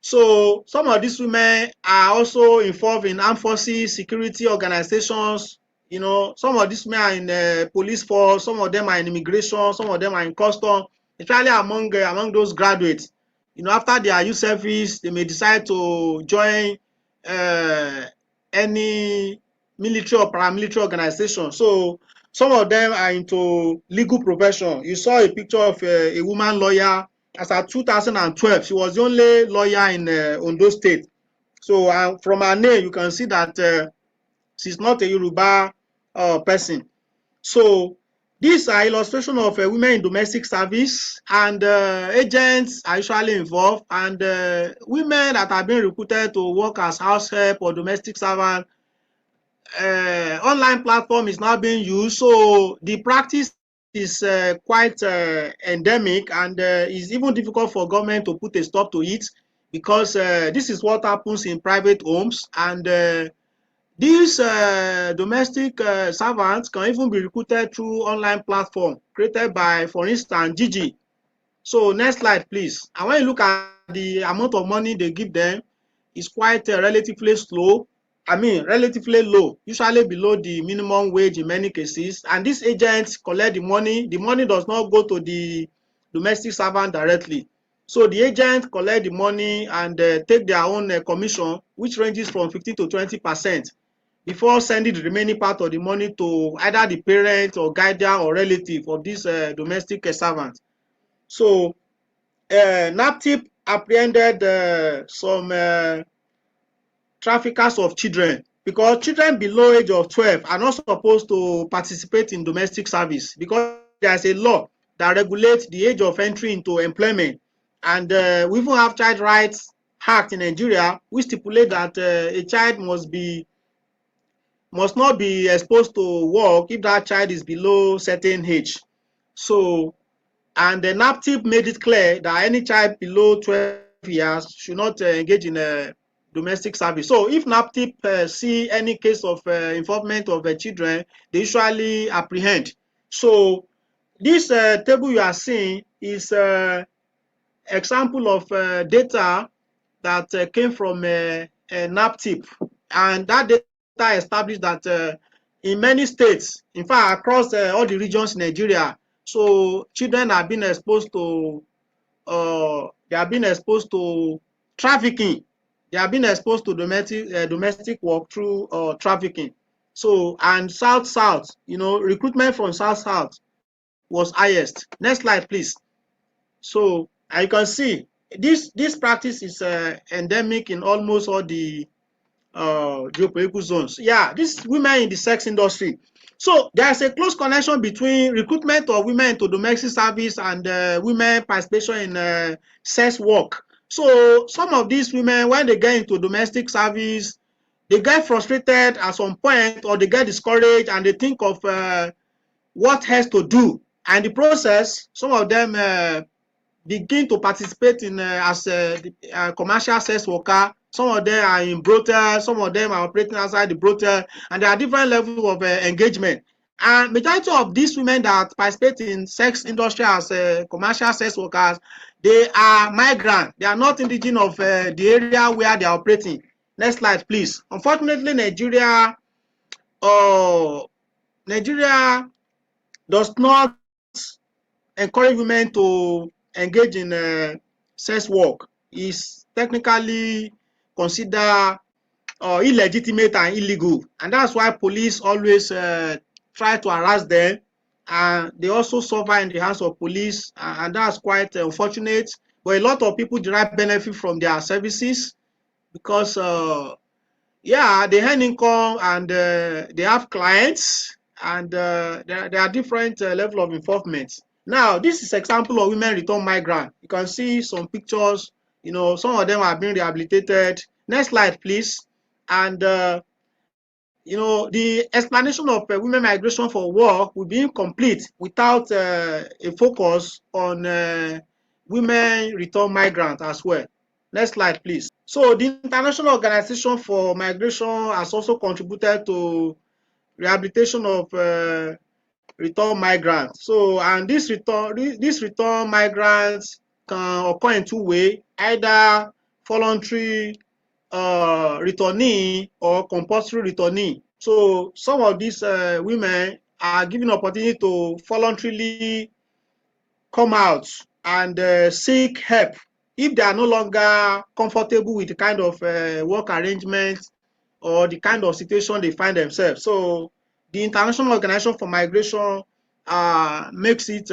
[SPEAKER 2] So some of these women are also involved in armed forces, security organizations. You know, some of these women are in the police force, some of them are in immigration, some of them are in custom, especially among those graduates. You know, after their youth service, they may decide to join any military or paramilitary organization. So some of them are into legal profession. You saw a picture of a woman lawyer. As of 2012, she was the only lawyer in Ondo State. So from her name, you can see that she's not a Yoruba person. So these are illustration of women in domestic service, and agents are usually involved, and women that have been recruited to work as house help or domestic servant. Online platform is now being used, so the practice is quite endemic, and it's even difficult for government to put a stop to it, because this is what happens in private homes, and these domestic servants can even be recruited through online platform created by, for instance, Gigi. So next slide, please. And when you look at the amount of money they give them, it's quite relatively relatively low, usually below the minimum wage in many cases. And these agents collect the money. The money does not go to the domestic servant directly. So the agents collect the money and take their own commission, which ranges from 15 to 20%, before sending the remaining part of the money to either the parent or guardian or relative of this domestic servant. So NAPTIP apprehended some traffickers of children, because children below age of 12 are not supposed to participate in domestic service, because there is a law that regulates the age of entry into employment. And we even have Child Rights Act in Nigeria, which stipulate that a child must not be exposed to work if that child is below certain age. So, and the NAPTIP made it clear that any child below 12 years should not engage in domestic service. So if NAPTIP see any case of involvement of children, they usually apprehend. So this table you are seeing is example of data that came from NAPTIP, and that data established that in many states, in fact across all the regions in Nigeria, so children are being exposed to trafficking. They are being exposed to domestic work through trafficking. So, and South, you know, recruitment from South was highest. Next slide, please. So I can see this practice is endemic in almost all the geopolitical zones. Yeah, this women in the sex industry. So there's a close connection between recruitment of women into domestic service and women participation in sex work. So some of these women, when they get into domestic service, they get frustrated at some point, or they get discouraged, and they think of what else to do. And the process, some of them begin to participate in as a commercial sex worker. Some of them are in brothel, some of them are operating outside the brothel, and there are different levels of engagement. And majority of these women that participate in sex industry as commercial sex workers, they are migrant. They are not indigenous of the area where they are operating. Next slide, please. Unfortunately, Nigeria does not encourage women to engage in sex work. It's technically considered illegitimate and illegal, and that's why police always try to harass them, and they also suffer in the hands of police, and that's quite unfortunate. But a lot of people derive benefit from their services because yeah, they earn income, and they have clients, and there are different level of involvement. Now, this is example of women return migrant. You can see some pictures. You know, some of them are being rehabilitated. Next slide, please. And you know, the explanation of women migration for work will be incomplete without a focus on women return migrants as well. Next slide, please. So the International Organization for Migration has also contributed to rehabilitation of return migrants. So, and this return migrants can occur in two ways: either voluntary returnee or compulsory returnee. So some of these women are given opportunity to voluntarily come out and seek help if they are no longer comfortable with the kind of work arrangement or the kind of situation they find themselves. So the International Organization for Migration makes it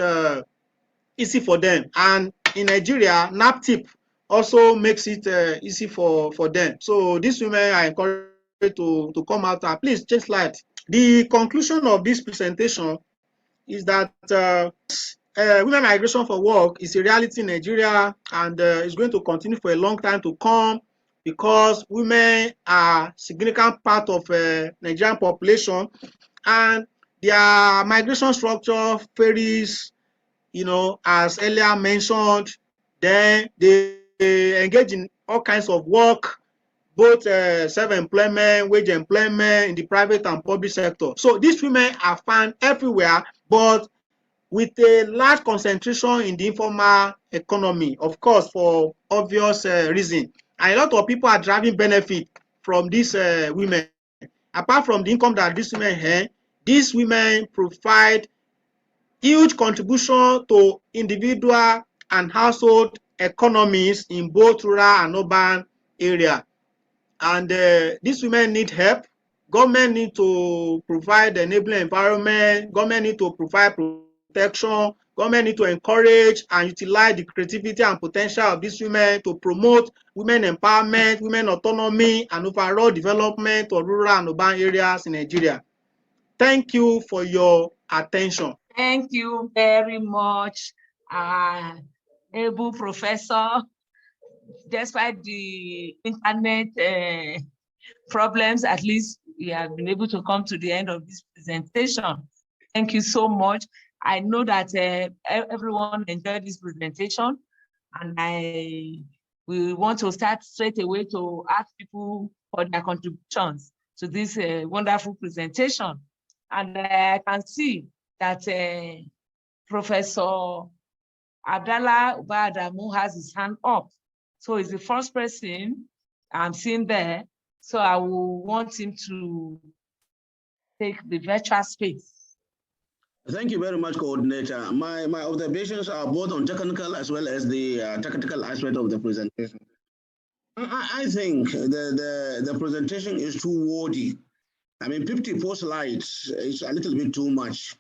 [SPEAKER 2] easy for them. And in Nigeria, NAPTIP also makes it easy for them. So these women are encouraged to come out. Please change slide. The conclusion of this presentation is that women migration for work is a reality in Nigeria, and it's going to continue for a long time to come, because women are a significant part of Nigerian population, and their migration structure varies, you know, as earlier mentioned. Then they engage in all kinds of work, both self-employment, wage employment in the private and public sector. So these women are found everywhere, but with a large concentration in the informal economy, of course, for obvious reason. And a lot of people are driving benefit from these women. Apart from the income that these women earn, these women provide huge contribution to individual and household economies in both rural and urban area. And these women need help. Government need to provide enabling environment. Government need to provide protection. Government need to encourage and utilize the creativity and potential of these women to promote women empowerment, women autonomy, and overall development of rural and urban areas in Nigeria. Thank you for your attention.
[SPEAKER 1] Thank you very much, able professor. Despite the internet problems, at least we have been able to come to the end of this presentation. Thank you so much. I know that everyone enjoyed this presentation, and we want to start straight away to ask people for their contributions to this wonderful presentation. And I can see that Professor Abdallah Ubadamu has his hand up. So he's the first person I'm seeing there. So I will want him to take the virtual space.
[SPEAKER 3] Thank you very much, Coordinator. My observations are both on technical as well as the technical aspect of the presentation. I think the presentation is too wordy. I mean, 54 slides is a little bit too much.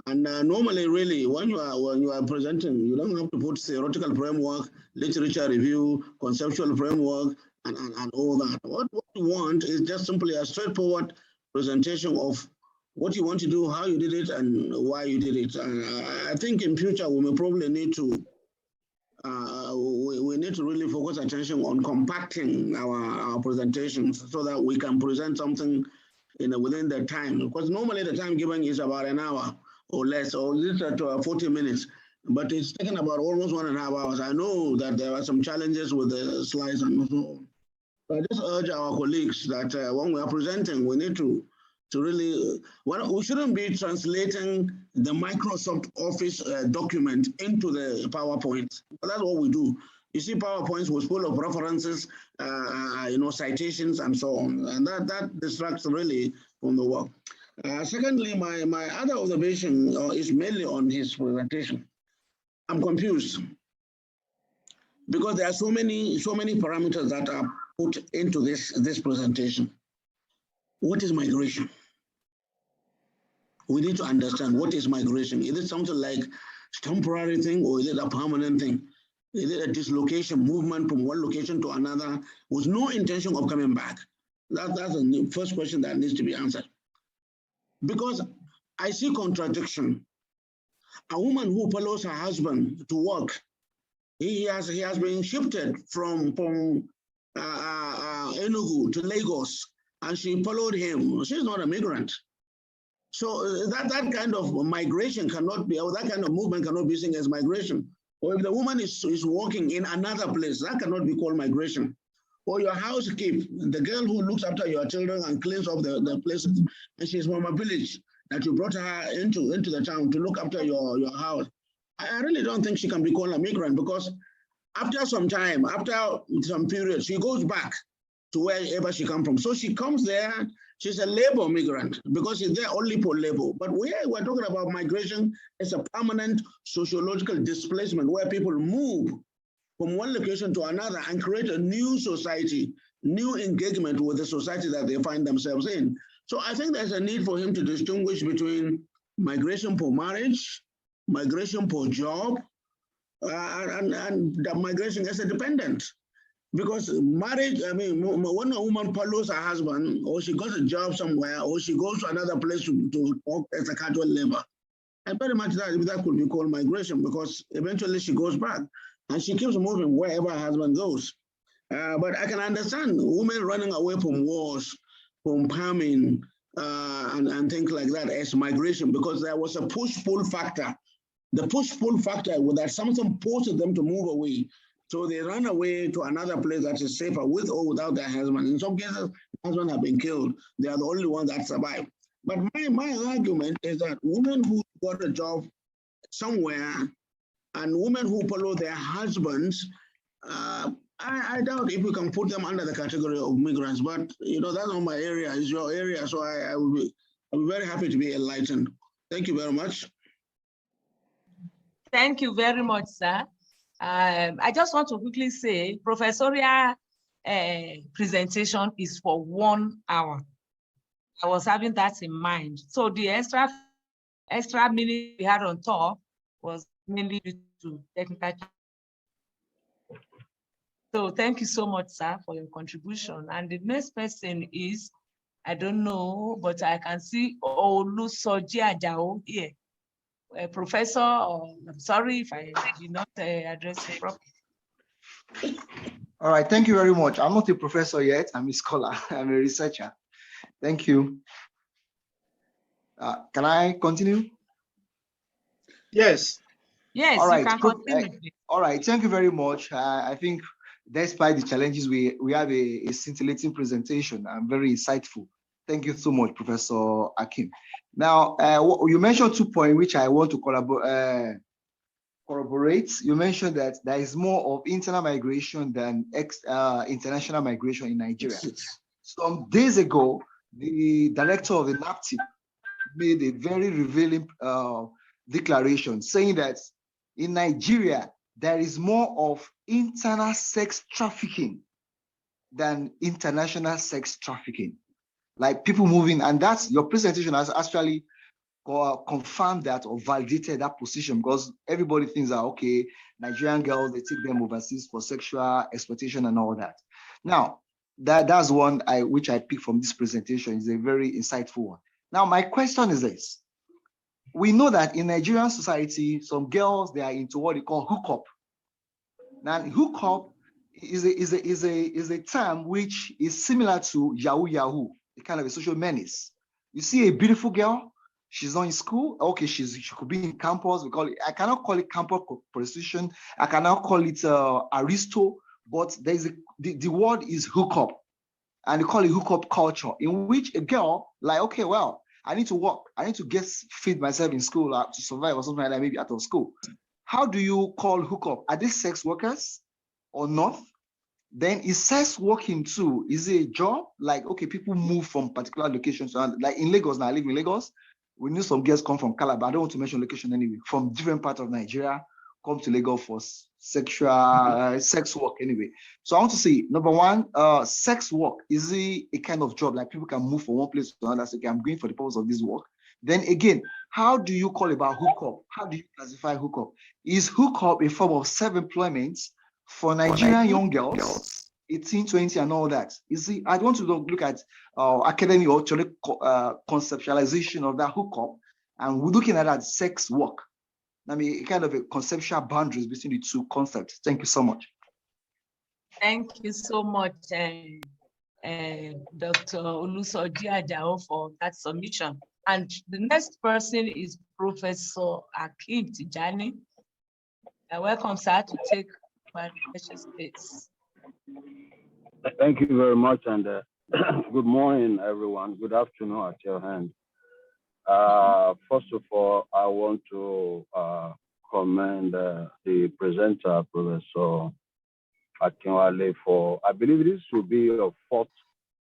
[SPEAKER 3] And normally, really, when you are presenting, you don't have to put theoretical framework, literature review, conceptual framework, and all that. What you want is just simply a straightforward presentation of what you want to do, how you did it, and why you did it. I think in future we may probably need to we need to really focus attention on compacting our presentations so that we can present something within the time. Because normally the time given is about an hour or less, or this at 40 minutes. But it's taken about almost 1.5 hours. I know that there are some challenges with the slides and so on. So I just urge our colleagues that when we are presenting, we need to to really, we shouldn't be translating the Microsoft Office document into the PowerPoint. But that's what we do. You see, PowerPoints was full of references, citations and so on. And that distracts really from the work. Secondly, my other observation is mainly on his presentation. I'm confused because there are so many parameters that are put into this presentation. What is migration? We need to understand what is migration. Is it something like a temporary thing, or is it a permanent thing? Is it a dislocation, movement from one location to another with no intention of coming back? That's the first question that needs to be answered. Because I see contradiction. A woman who follows her husband to work, he has been shifted from Enugu to Lagos, and she followed him. She's not a migrant. So that kind of migration cannot be, or that kind of movement cannot be seen as migration. Or if the woman is working in another place, that cannot be called migration. Or your housekeep, the girl who looks after your children and cleans up the places, and she's from a village that you brought her into the town to look after your house. I really don't think she can be called a migrant, because after some time, after some period, she goes back to wherever she comes from. So she comes there, she's a labor migrant because she's there only for labor. But we're talking about migration as a permanent sociological displacement where people move from one location to another and create a new society, new engagement with the society that they find themselves in. So I think there's a need for him to distinguish between migration for marriage, migration for job, and the migration as a dependent. Because marriage, I mean, when a woman follows her husband, or she goes a job somewhere, or she goes to another place to work as a casual labor, and very much that could be called migration, because eventually she goes back and she keeps moving wherever her husband goes. But I can understand women running away from wars, from famine, and things like that as migration, because there was a push-pull factor. The push-pull factor was that something forces them to move away. So they run away to another place that is safer, with or without their husband. In some cases, husbands have been killed. They are the only ones that survive. But my argument is that women who got a job somewhere and women who follow their husbands, I doubt if we can put them under the category of migrants. But that's not my area; it's your area. So I'll be very happy to be enlightened. Thank you very much.
[SPEAKER 1] Thank you very much, sir. I just want to quickly say, professorial presentation is for 1 hour. I was having that in mind. So the extra minute we had on top was mainly due to technical. So thank you so much, sir, for your contribution. And the next person is, I don't know, but I can see Olusoji Ajao here. Professor, I'm sorry if I did not address you properly.
[SPEAKER 4] All right, thank you very much. I'm not a professor yet, I'm a scholar, I'm a researcher. Thank you. Can I continue?
[SPEAKER 2] Yes.
[SPEAKER 1] Yes,
[SPEAKER 4] all right.
[SPEAKER 1] You can continue.
[SPEAKER 4] All right, thank you very much. I think despite the challenges, we have a scintillating presentation and very insightful. Thank you so much, Professor Akim. Now, you mentioned 2 points which I want to corroborate. You mentioned that there is more of internal migration than international migration in Nigeria. Some days ago, the director of the NAPTIP made a very revealing declaration saying that in Nigeria, there is more of internal sex trafficking than international sex trafficking. Like people moving, and that's your presentation has actually confirmed that or validated that position, because everybody thinks that, okay, Nigerian girls, they take them overseas for sexual exploitation and all that. Now, that's one which I picked from this presentation. Is a very insightful one. Now, my question is this. We know that in Nigerian society, some girls, they are into what they call hookup. Now, hookup is a term which is similar to Yahoo, a kind of a social menace. You see a beautiful girl, she's not in school. Okay, she could be in campus. We call it. I cannot call it campus prostitution. I cannot call it aristo. But there's the word is hookup. and they call it hookup culture, in which a girl, like, okay, well, I need to work, I need to feed myself in school to survive or something like that, maybe out of school. How do you call hookup? Are they sex workers or not? Then is sex working too? Is it a job? Like, okay, people move from particular locations. Like in Lagos, now I live in Lagos. We knew some girls come from Calabar. I don't want to mention location anyway, from different parts of Nigeria, come to Lagos for sexual sex work anyway. So I want to say, number one, sex work, is it a kind of job? Like people can move from one place to another. Say, okay, I'm going for the purpose of this work. Then again, how do you call about hookup? How do you classify hookup? Is hookup a form of self-employment for Nigerian young girls, 18, 20, and all that? Is it? I want to look at academic or conceptualization of that hookup, and we're looking at that sex work. I mean, kind of a conceptual boundaries between the two concepts. Thank you so much.
[SPEAKER 1] Thank you so much, Dr. Olusoji Ajao, for that submission. And the next person is Professor Akeem Tijani. Welcome, sir, to take my precious space.
[SPEAKER 5] Thank you very much, and good morning, everyone. Good afternoon at your hand. First of all, I want to commend the presenter, Professor Akinwale, for, I believe this will be your fourth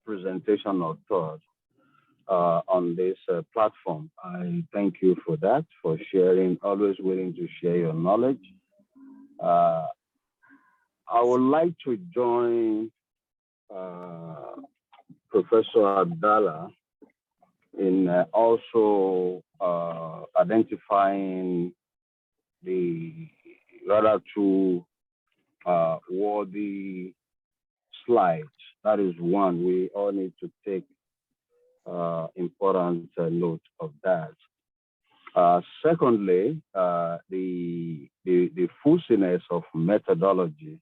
[SPEAKER 5] presentation or third on this platform. I thank you for that, for sharing, always willing to share your knowledge. I would like to join Professor Abdallah in also identifying the rather two worthy slides. That is one. We all need to take important note of that. Secondly, the fussiness of methodology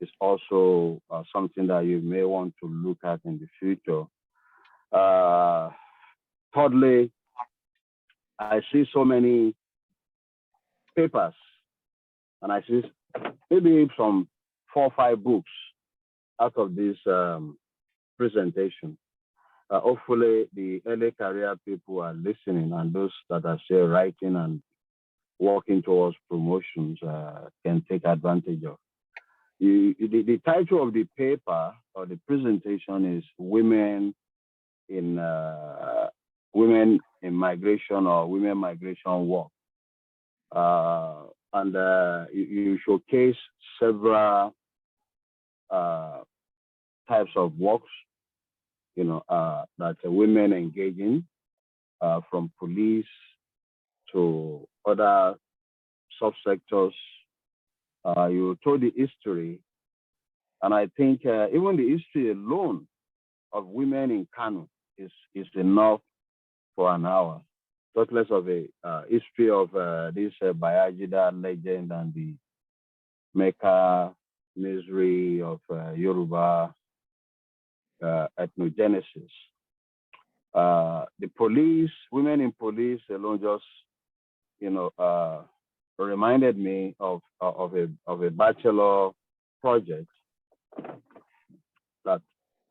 [SPEAKER 5] is also something that you may want to look at in the future. Thirdly, I see so many papers, and I see maybe some 4 or 5 books out of this presentation. Hopefully, the early career people are listening, and those that are still writing and working towards promotions can take advantage of. The title of the paper or the presentation is Women in Migration or Women Migration Work. And you showcase several types of works, you know, that women engage in, from police to other subsectors. You told the history, and I think even the history alone of women in Kano is enough for an hour. Talk less of a history of this Bayajida legend and the Mecca misery of Yoruba ethnogenesis. The police, women in police alone just, you know, reminded me of a bachelor project that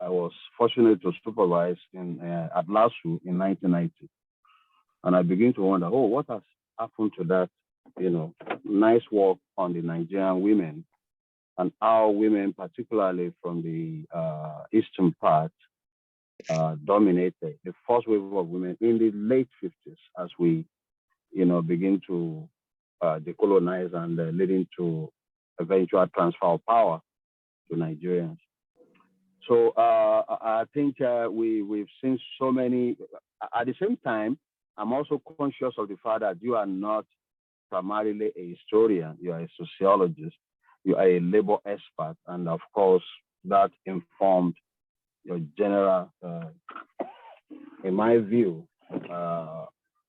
[SPEAKER 5] I was fortunate to supervise at LASU in 1990. And I begin to wonder, oh, what has happened to that, you know, nice work on the Nigerian women, and how women, particularly from the eastern part, dominated the first wave of women in the late 50s as we, you know, begin to decolonize and leading to eventual transfer of power to Nigerians. So I think we've seen so many. At the same time, I'm also conscious of the fact that you are not primarily a historian, you are a sociologist, you are a labor expert, and of course, that informed your general, in my view,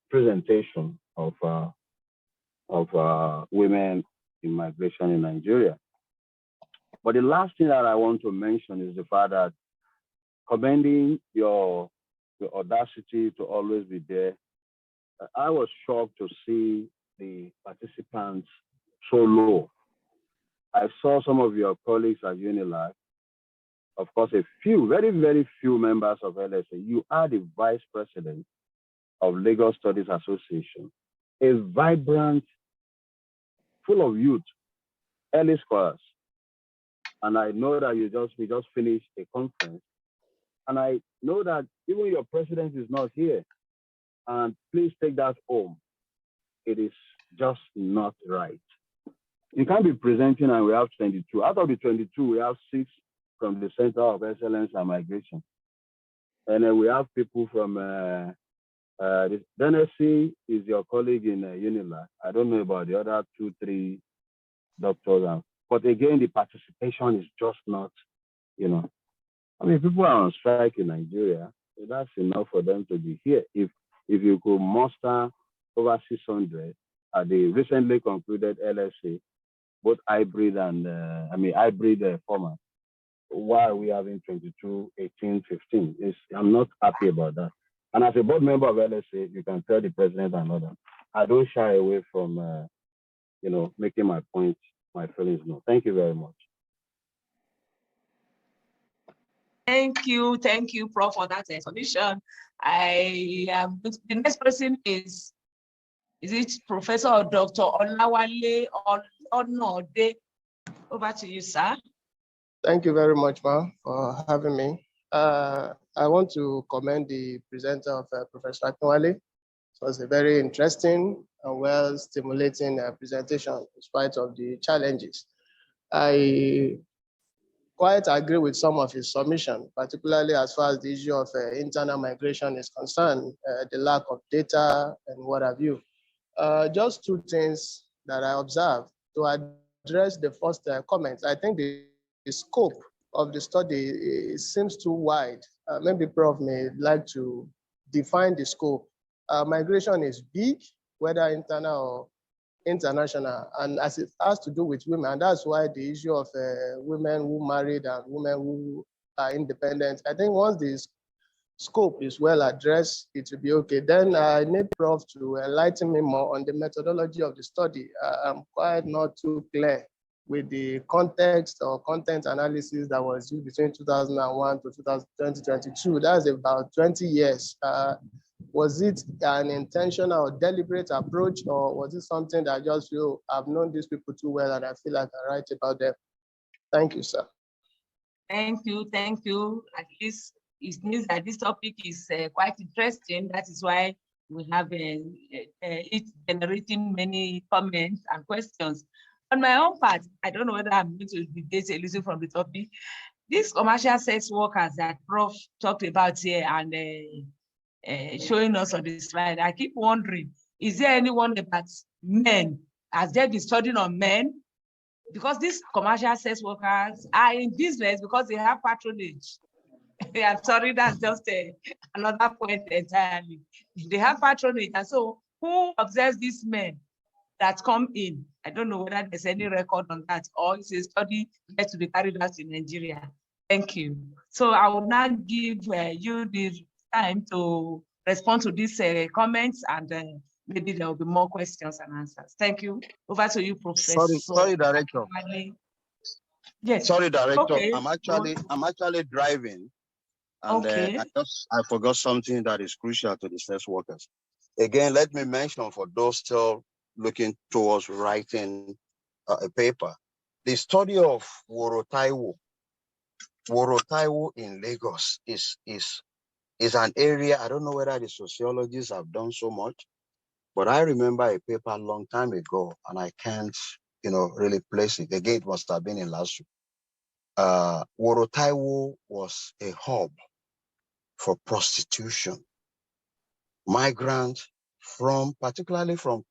[SPEAKER 5] presentation of women in migration in Nigeria. But the last thing that I want to mention is the fact that commending your audacity to always be there. I was shocked to see the participants so low. I saw some of your colleagues at Unilag of course, a few, very, very few members of LSA. You are the vice president of Lagos Studies Association, a vibrant, full of youth, early scholars. And I know that we just finished a conference. And I know that even your president is not here. And please take that home. It is just not right. You can't be presenting and we have 22. Out of the 22, we have 6 from the Center of Excellence and Migration. And then we have people from, Denesi is your colleague in Unila. I don't know about the other 2, 3 doctors. But again, the participation is just not, I mean, people are on strike in Nigeria. So that's enough for them to be here. If you could muster over 600 at the recently concluded LSA, both hybrid and hybrid format, why are we having 22, 18, 15? I'm not happy about that. And as a board member of LSA, you can tell the president and others, I don't shy away from, making my points, my feelings known. Thank you very much.
[SPEAKER 1] Thank you, Prof, for that explanation. The next person is it Professor or Dr. Olawale Onode? Over to you, sir.
[SPEAKER 6] Thank you very much, ma'am, for having me. I want to commend the presenter of Professor Akinwale. It was a very interesting and well-stimulating presentation in spite of the challenges. I quite agree with some of his submission, particularly as far as the issue of internal migration is concerned, the lack of data and what have you. Just 2 things that I observed to address the first comment. I think the scope of the study seems too wide. Maybe Prof may like to define the scope. Migration is big, whether internal or international, and as it has to do with women, and that's why the issue of women who married and women who are independent, I think once this scope is well addressed, it will be okay. Then I need Prof to enlighten me more on the methodology of the study. I'm quite not too clear with the context or content analysis that was used between 2001 to 2022. That's about 20 years. Was it an intentional or deliberate approach, or was it something that I just feel I've known these people too well and I feel like I write about them? Thank you, sir.
[SPEAKER 1] Thank you. At least it means that this topic is quite interesting. That is why we have it generating many comments and questions. On my own part, I don't know whether I'm going to deviate a little from the topic. These commercial sex workers that Prof talked about here and showing us on the slide, I keep wondering, is there anyone about men? Has there been studying on men? Because these commercial sex workers are in business because they have patronage. I'm sorry, that's just another point entirely. They have patronage, and so who observes these men that come in? I don't know whether there's any record on that, or it's a study yet to be carried out in Nigeria. Thank you. So I will now give you the time to respond to these comments, and maybe there will be more questions and answers. Thank you. Over to you, Professor.
[SPEAKER 7] Sorry, Director.
[SPEAKER 1] Yes.
[SPEAKER 7] Sorry, Director.
[SPEAKER 1] Okay.
[SPEAKER 7] I'm actually driving, and
[SPEAKER 1] okay.
[SPEAKER 7] I forgot something that is crucial to the sex workers. Again, let me mention for those still looking towards writing a paper, the study of Worotaiwo in Lagos is an area, I don't know whether the sociologists have done so much, but I remember a paper a long time ago, and I can't, really place it. Again, it must have been in Lasu. Worotaiwo was a hub for prostitution. Migrants particularly from,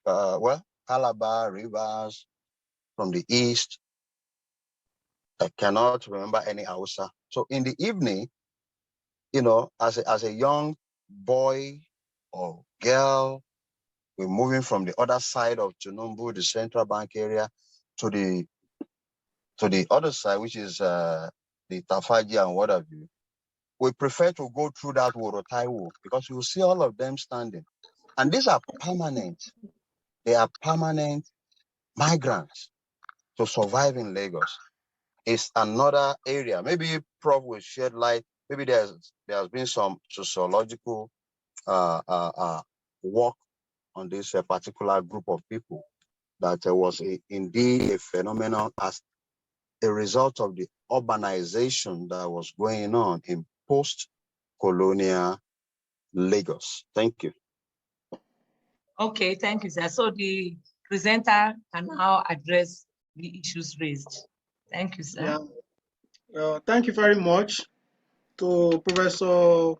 [SPEAKER 7] Calabar, Rivers, from the east. I cannot remember any Hausa. So in the evening, as a young boy or girl, we're moving from the other side of Tunumbu, the Central Bank area, to the other side, which is the Tafaji and what have you. We prefer to go through that Worotaiwo because you will see all of them standing. And these are permanent. They are permanent migrants to survive in Lagos. is another area. Maybe Prof will shed light. Maybe there has been some sociological work on this particular group of people, that there was indeed a phenomenon as a result of the urbanization that was going on in post-colonial Lagos. Thank you.
[SPEAKER 1] Okay, thank you, sir. So the presenter can now address the issues raised. Thank you, sir.
[SPEAKER 2] Yeah. Thank you very much to Professor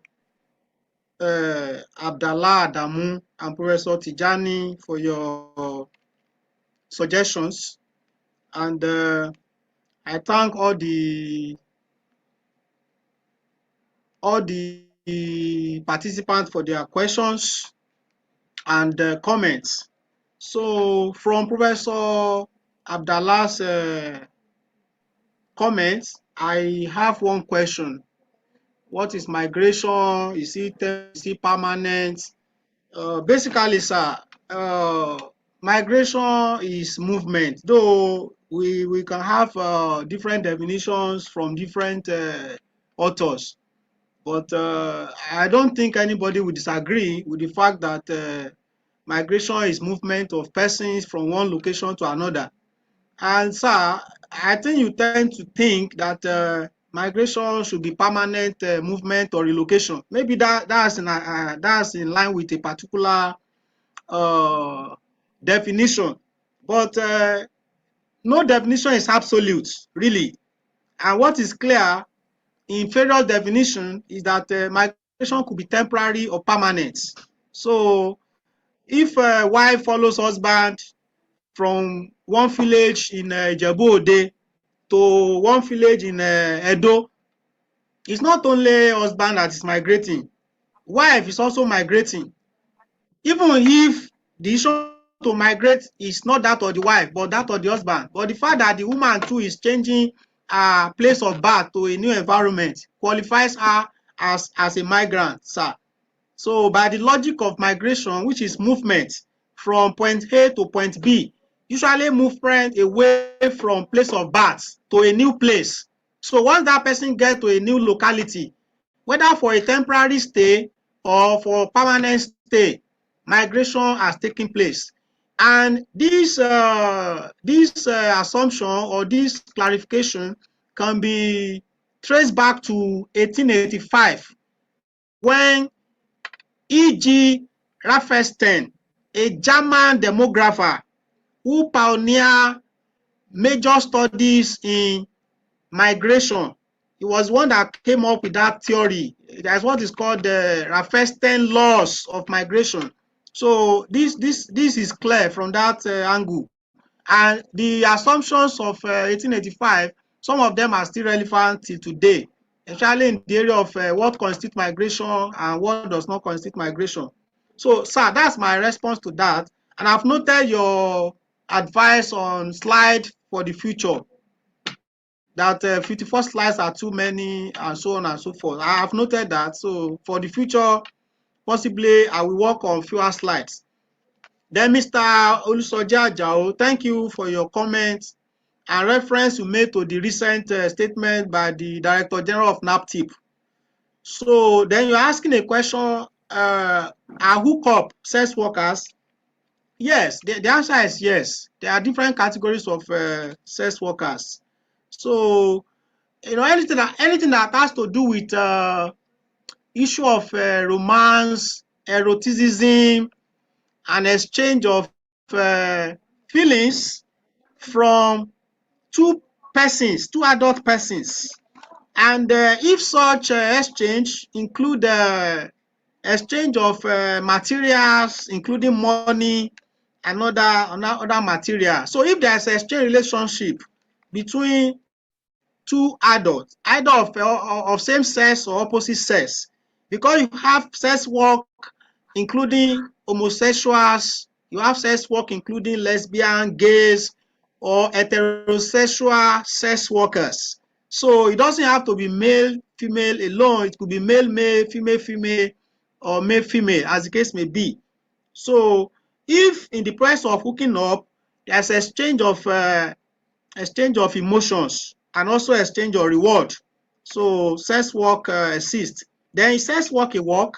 [SPEAKER 2] Abdallah Adamu and Professor Tijani for your suggestions. And I thank all the participants for their questions and comments. So from Professor Abdallah's comments, I have one question. What is migration? Is it permanent? Basically, sir, migration is movement, though we can have different definitions from different authors. But I don't think anybody would disagree with the fact that migration is movement of persons from one location to another. And sir, I think you tend to think that migration should be permanent movement or relocation. Maybe that's in line with a particular definition. But no definition is absolute, really. And what is clear in federal definition is that migration could be temporary or permanent. So if a wife follows husband from one village in Ijebu Ode to one village in Edo, it's not only husband that is migrating, wife is also migrating. Even if the decision to migrate is not that of the wife, but that of the husband. But the fact that the woman too is changing her place of birth to a new environment qualifies her as a migrant, sir. So by the logic of migration, which is movement from point A to point B, usually movement away from place of birth to a new place. So once that person gets to a new locality, whether for a temporary stay or for permanent stay, migration has taken place. And this assumption or this clarification can be traced back to 1885 when E.G. Raffenstein, a German demographer who pioneered major studies in migration. He was one that came up with that theory. That's what is called the Raffenstein laws of migration. So this is clear from that angle. And the assumptions of 1885, some of them are still relevant till today, especially in the area of what constitutes migration and what does not constitute migration. So, sir, that's my response to that. And I've noted your advice on slide for the future, that 54 slides are too many and so on and so forth. I have noted that. So for the future, possibly I will work on fewer slides. Then Mr. Olusoja Ajao, thank you for your comments and reference you made to the recent statement by the Director General of NAPTIP. So then you're asking a question, are hookup sex workers? Yes, the answer is yes. There are different categories of sex workers. So, you know, anything that has to do with issue of romance, eroticism, and exchange of feelings from two adult persons. And if such exchange include exchange of materials, including money and other material. So if there's an exchange relationship between two adults, either of same sex or opposite sex, because you have sex work including homosexuals, you have sex work including lesbian, gays, or heterosexual sex workers. So it doesn't have to be male, female alone. It could be male, male, female, female, or male, female, as the case may be. So if in the process of hooking up, there's exchange of emotions, and also exchange of reward. So sex work exists. Then is sex work a work?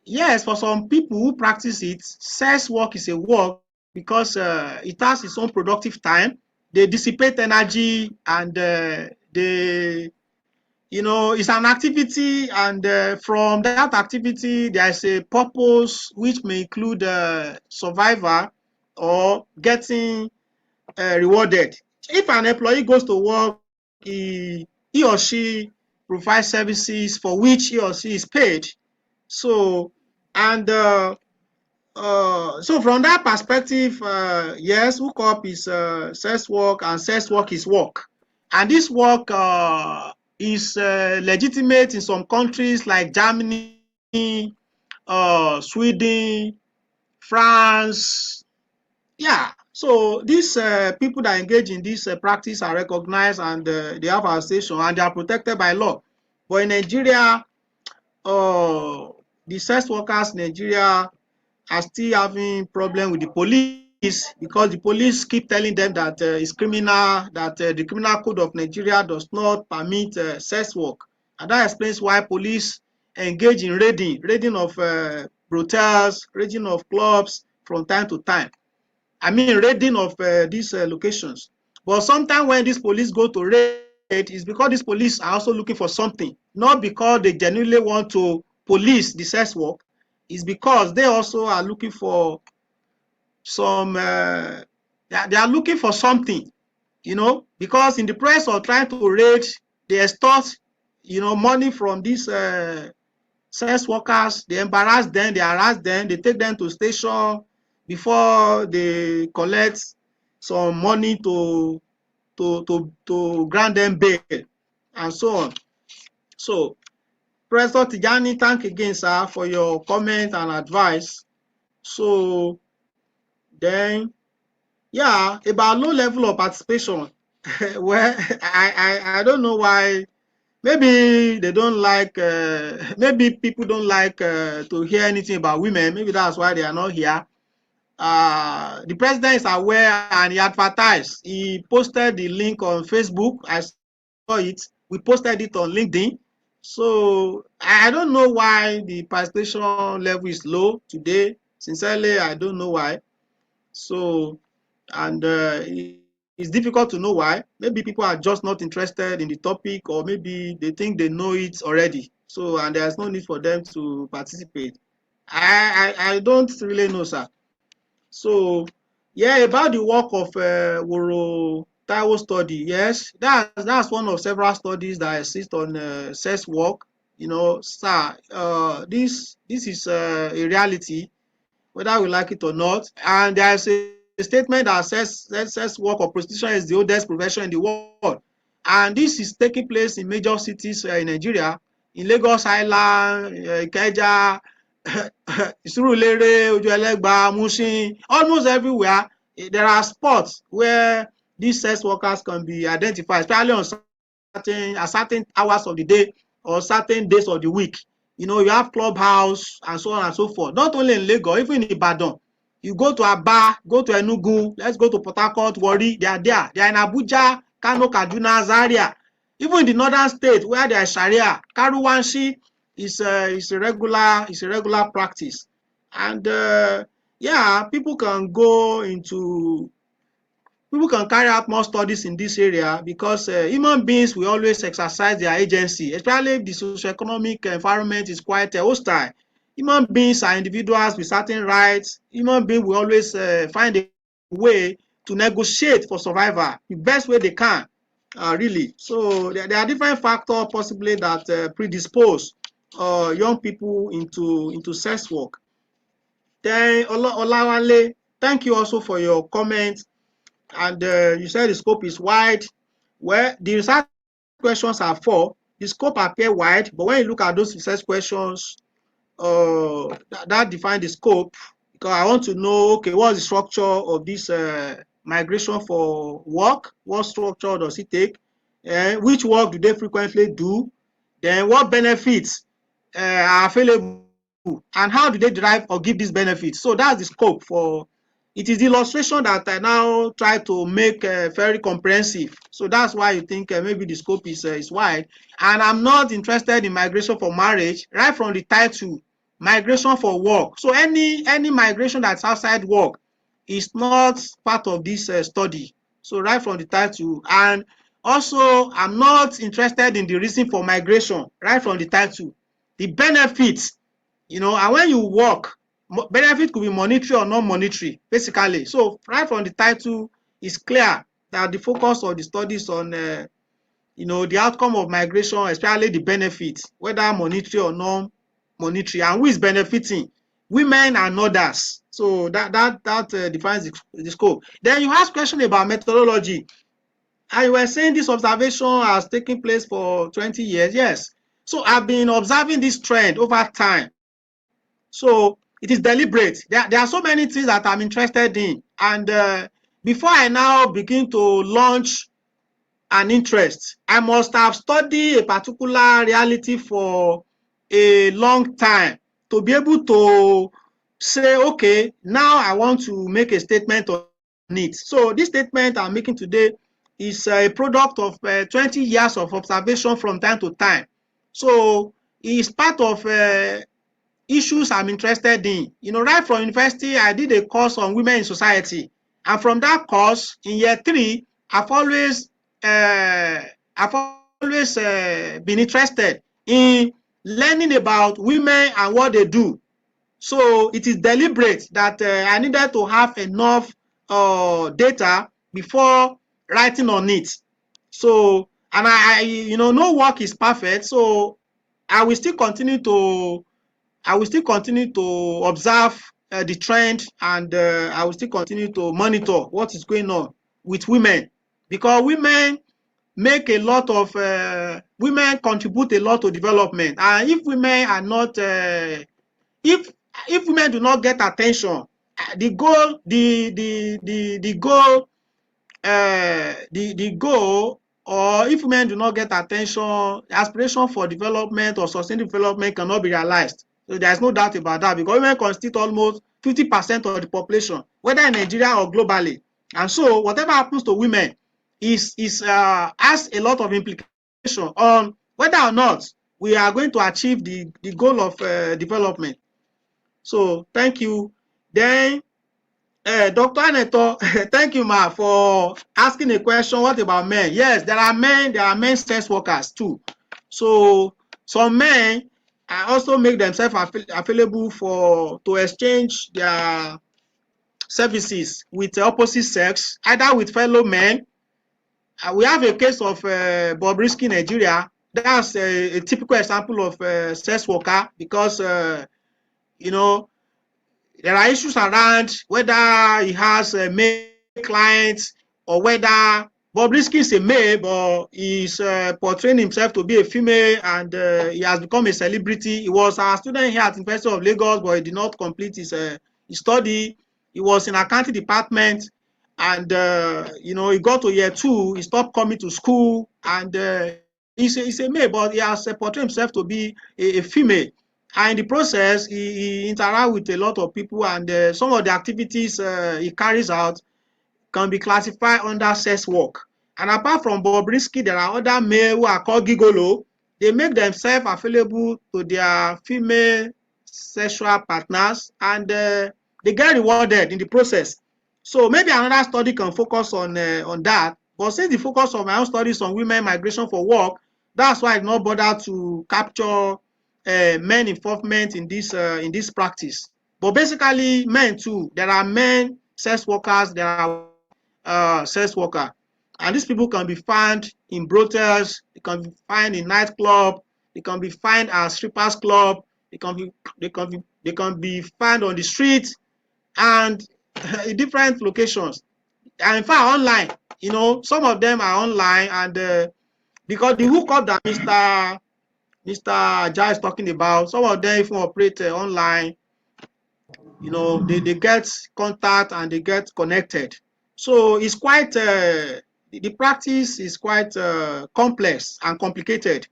[SPEAKER 2] Yes, for some people who practice it, sex work is a work because it has its own productive time. They dissipate energy and they, it's an activity, and from that activity, there's a purpose which may include survivor or getting rewarded. If an employee goes to work, he or she provides services for which he or she is paid. So, and so from that perspective, yes, hookup is sex work, and sex work is work. And this work is legitimate in some countries like Germany, Sweden, France. Yeah, so these people that engage in this practice are recognized, and they have a station, and they are protected by law. But in Nigeria, the sex workers in Nigeria are still having problem with the police, because the police keep telling them that it's criminal, that the criminal code of Nigeria does not permit sex work. And that explains why police engage in raiding of brothels, raiding of clubs from time to time. I mean, raiding of these locations. But sometimes when these police go to raid, it's because these police are also looking for something, not because they genuinely want to police the sex work. It's because they also are looking for some, they are looking for something, because in the process of trying to raid, they extort, money from these sex workers. They embarrass them, they harass them, they take them to station before they collect some money to grant them bail, and so on. So, Professor Tijani, thank again, sir, for your comment and advice. So, then, yeah, about low level of participation. Well, I don't know why. Maybe they don't like, maybe people don't like to hear anything about women. Maybe that's why they are not here. The president is aware, and he advertised. He posted the link on Facebook. I saw it. We posted it on LinkedIn. So I don't know why the participation level is low today. Sincerely, I don't know why. So, and it's difficult to know why. Maybe people are just not interested in the topic, or maybe they think they know it already. So, and there's no need for them to participate. I don't really know, sir. So, yeah, about the work of Woro Taiwo study, yes, that's one of several studies that exist on sex work. Sir, this is a reality, whether we like it or not. And there's a statement that says sex work or prostitution is the oldest profession in the world. And this is taking place in major cities in Nigeria, in Lagos Island, Ikeja, Surulere, Ojuelegba, Mushin, almost everywhere. There are spots where these sex workers can be identified, especially on certain hours of the day or certain days of the week. You have clubhouse and so on and so forth. Not only in Lagos, even in Ibadan. You go to Aba, go to Enugu, let's go to Port Harcourt, Warri, they are there. They are in Abuja, Kano, Kaduna, Zaria. Even in the northern state where there is Sharia, Karuwanshi is a regular practice. And yeah, people can carry out more studies in this area, because human beings will always exercise their agency, especially if the socioeconomic environment is quite hostile. Human beings are individuals with certain rights. Human beings will always find a way to negotiate for survival the best way they can, really. So there are different factors possibly that predispose young people into sex work. Then Olawale, thank you also for your comment. And you said the scope is wide. Well, the research questions are 4. The scope appear wide, but when you look at those research questions, that define the scope, because I want to know, okay, what's the structure of this migration for work? What structure does it take? Which work do they frequently do? Then what benefits are available? And how do they derive or give these benefits? So that's the scope for it is the illustration that I now try to make very comprehensive. So that's why you think maybe the scope is wide. And I'm not interested in migration for marriage, right from the title, migration for work. So any migration that's outside work is not part of this study. So right from the title. And also, I'm not interested in the reason for migration, right from the title. The benefits, you know, and when you work, benefit could be monetary or non-monetary, basically. So right from the title, it's clear that the focus of the studies on, you know, the outcome of migration, especially the benefits, whether monetary or non-monetary, and who is benefiting, women and others. So that defines the scope. Then you ask question about methodology. And you were saying this observation has taken place for 20 years. Yes. So I've been observing this trend over time. So it is deliberate. There are so many things that I'm interested in. And before I now begin to launch an interest, I must have studied a particular reality for a long time to be able to say, okay, now I want to make a statement on it. So this statement I'm making today is a product of 20 years of observation from time to time. So it's part of issues I'm interested in. You know, right from university, I did a course on women in society. And from that course, in year 3, I've always been interested in learning about women and what they do. So it is deliberate that I needed to have enough data before writing on it. So, and I, you know, no work is perfect. So I will still continue to observe the trend, and I will still continue to monitor what is going on with women, because women make a lot of women contribute a lot to development. And if women are not if women do not get attention, the goal or if women do not get attention, aspiration for development or sustainable development cannot be realized. So there's no doubt about that, because women constitute almost 50% of the population, whether in Nigeria or globally. And so whatever happens to women has a lot of implication on whether or not we are going to achieve the goal of development. So thank you. Then Dr. Aneto, thank you, ma, for asking a question. What about men? Yes, there are men sex workers too. So some men also make themselves available to exchange their services with the opposite sex, either with fellow men. We have a case of Bobrisky, Nigeria. That's a typical example of sex worker, because you know, there are issues around whether he has male clients or whether Bobrisky is a male, but he's portraying himself to be a female, and he has become a celebrity. He was a student here at the University of Lagos, but he did not complete his study. He was in accounting department, and you know, he got to year 2, he stopped coming to school, and he's a male, but he has portrayed himself to be a female. And in the process, he interacts with a lot of people, and some of the activities he carries out can be classified under sex work. And apart from Bobrisky, there are other male who are called gigolo. They make themselves available to their female sexual partners, and they get rewarded in the process. So maybe another study can focus on that. But since the focus of my own studies on women migration for work, that's why I did not bother to capture men involvement in this practice. But basically, men too. There are men sex workers. There are sex workers, and these people can be found in brothels. They can be found in nightclub. They can be found at strippers club. They can be found on the street and in different locations. And in fact, online. You know, some of them are online, and because the hookup that Mr. Jai is talking about, some of them even operate online. You know, they get contact and they get connected. So it's quite, the practice is quite complex and complicated.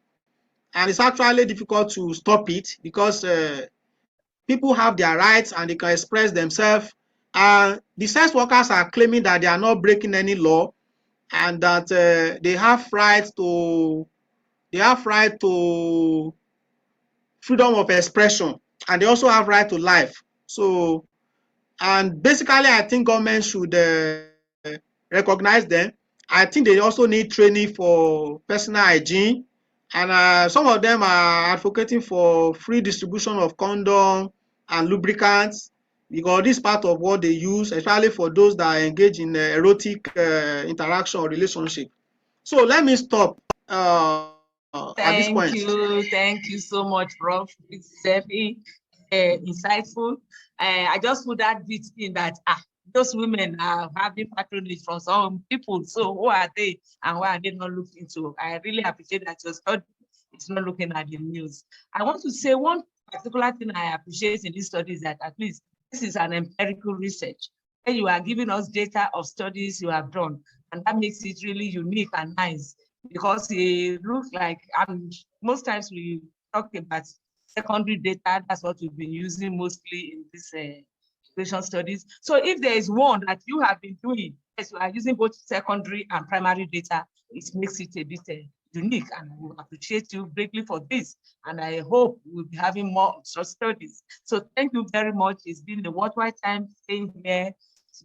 [SPEAKER 2] And it's actually difficult to stop it, because people have their rights and they can express themselves. The sex workers are claiming that they are not breaking any law and that they have right to freedom of expression, and they also have right to life. So, and basically, I think government should recognize them. I think they also need training for personal hygiene, and some of them are advocating for free distribution of condom and lubricants, because this is part of what they use, especially for those that engage in erotic interaction or relationship. So let me stop at this point.
[SPEAKER 1] Thank you so much, Prof. It's very insightful. I just put that bit in that those women are having patronage from some people. So who are they and why are they not looking into? I really appreciate that your study is not looking at the news. I want to say one particular thing I appreciate in this study is that at least this is an empirical research. And you are giving us data of studies you have done, and that makes it really unique and nice, because it looks like, most times we talk about secondary data. That's what we've been using mostly in this education studies. So if there is one that you have been doing, yes, you are using both secondary and primary data, it makes it a bit unique, and we appreciate you greatly for this. And I hope we'll be having more such studies. So thank you very much. It's been a worthwhile time staying here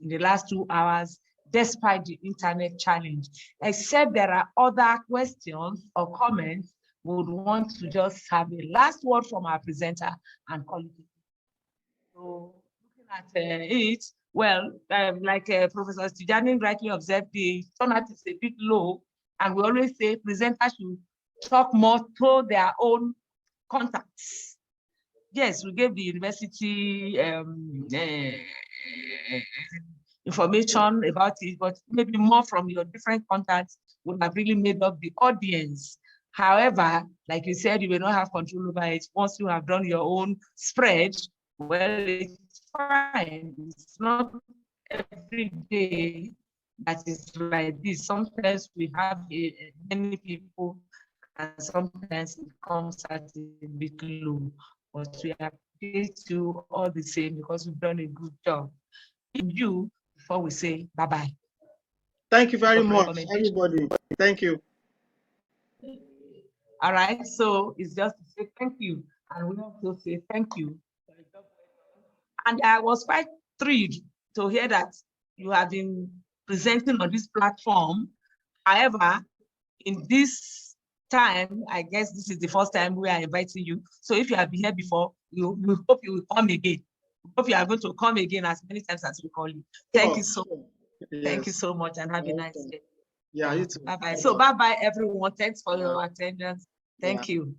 [SPEAKER 1] in the last 2 hours, despite the internet challenge. Except there are other questions or comments, we would want to just have a last word from our presenter and call it. So looking at it, well, like Professor Tijani rightly observed, the turnout is a bit low, and we always say presenters should talk more to their own contacts. Yes, we gave the university information about it, but maybe more from your different contacts would have really made up the audience. However, like you said, you will not have control over it. Once you have done your own spread, well, it's fine. It's not every day that is like this. Sometimes we have many people, and sometimes it comes at a bit low, but we appreciate you all the same because we've done a good job. You, before we say bye-bye.
[SPEAKER 2] Thank you very much, everybody. Thank you.
[SPEAKER 1] All right, so it's just to say thank you, and we also say thank you. And I was quite thrilled to hear that you have been presenting on this platform. However, in this time, I guess this is the first time we are inviting you. So if you have been here before, we hope you will come again. We hope you are going to come again as many times as we call you. Thank you so much. Yes. Thank you so much, and have a nice day.
[SPEAKER 2] Yeah, you too.
[SPEAKER 1] Bye-bye. So bye-bye, everyone. Thanks for your attendance. Thank you.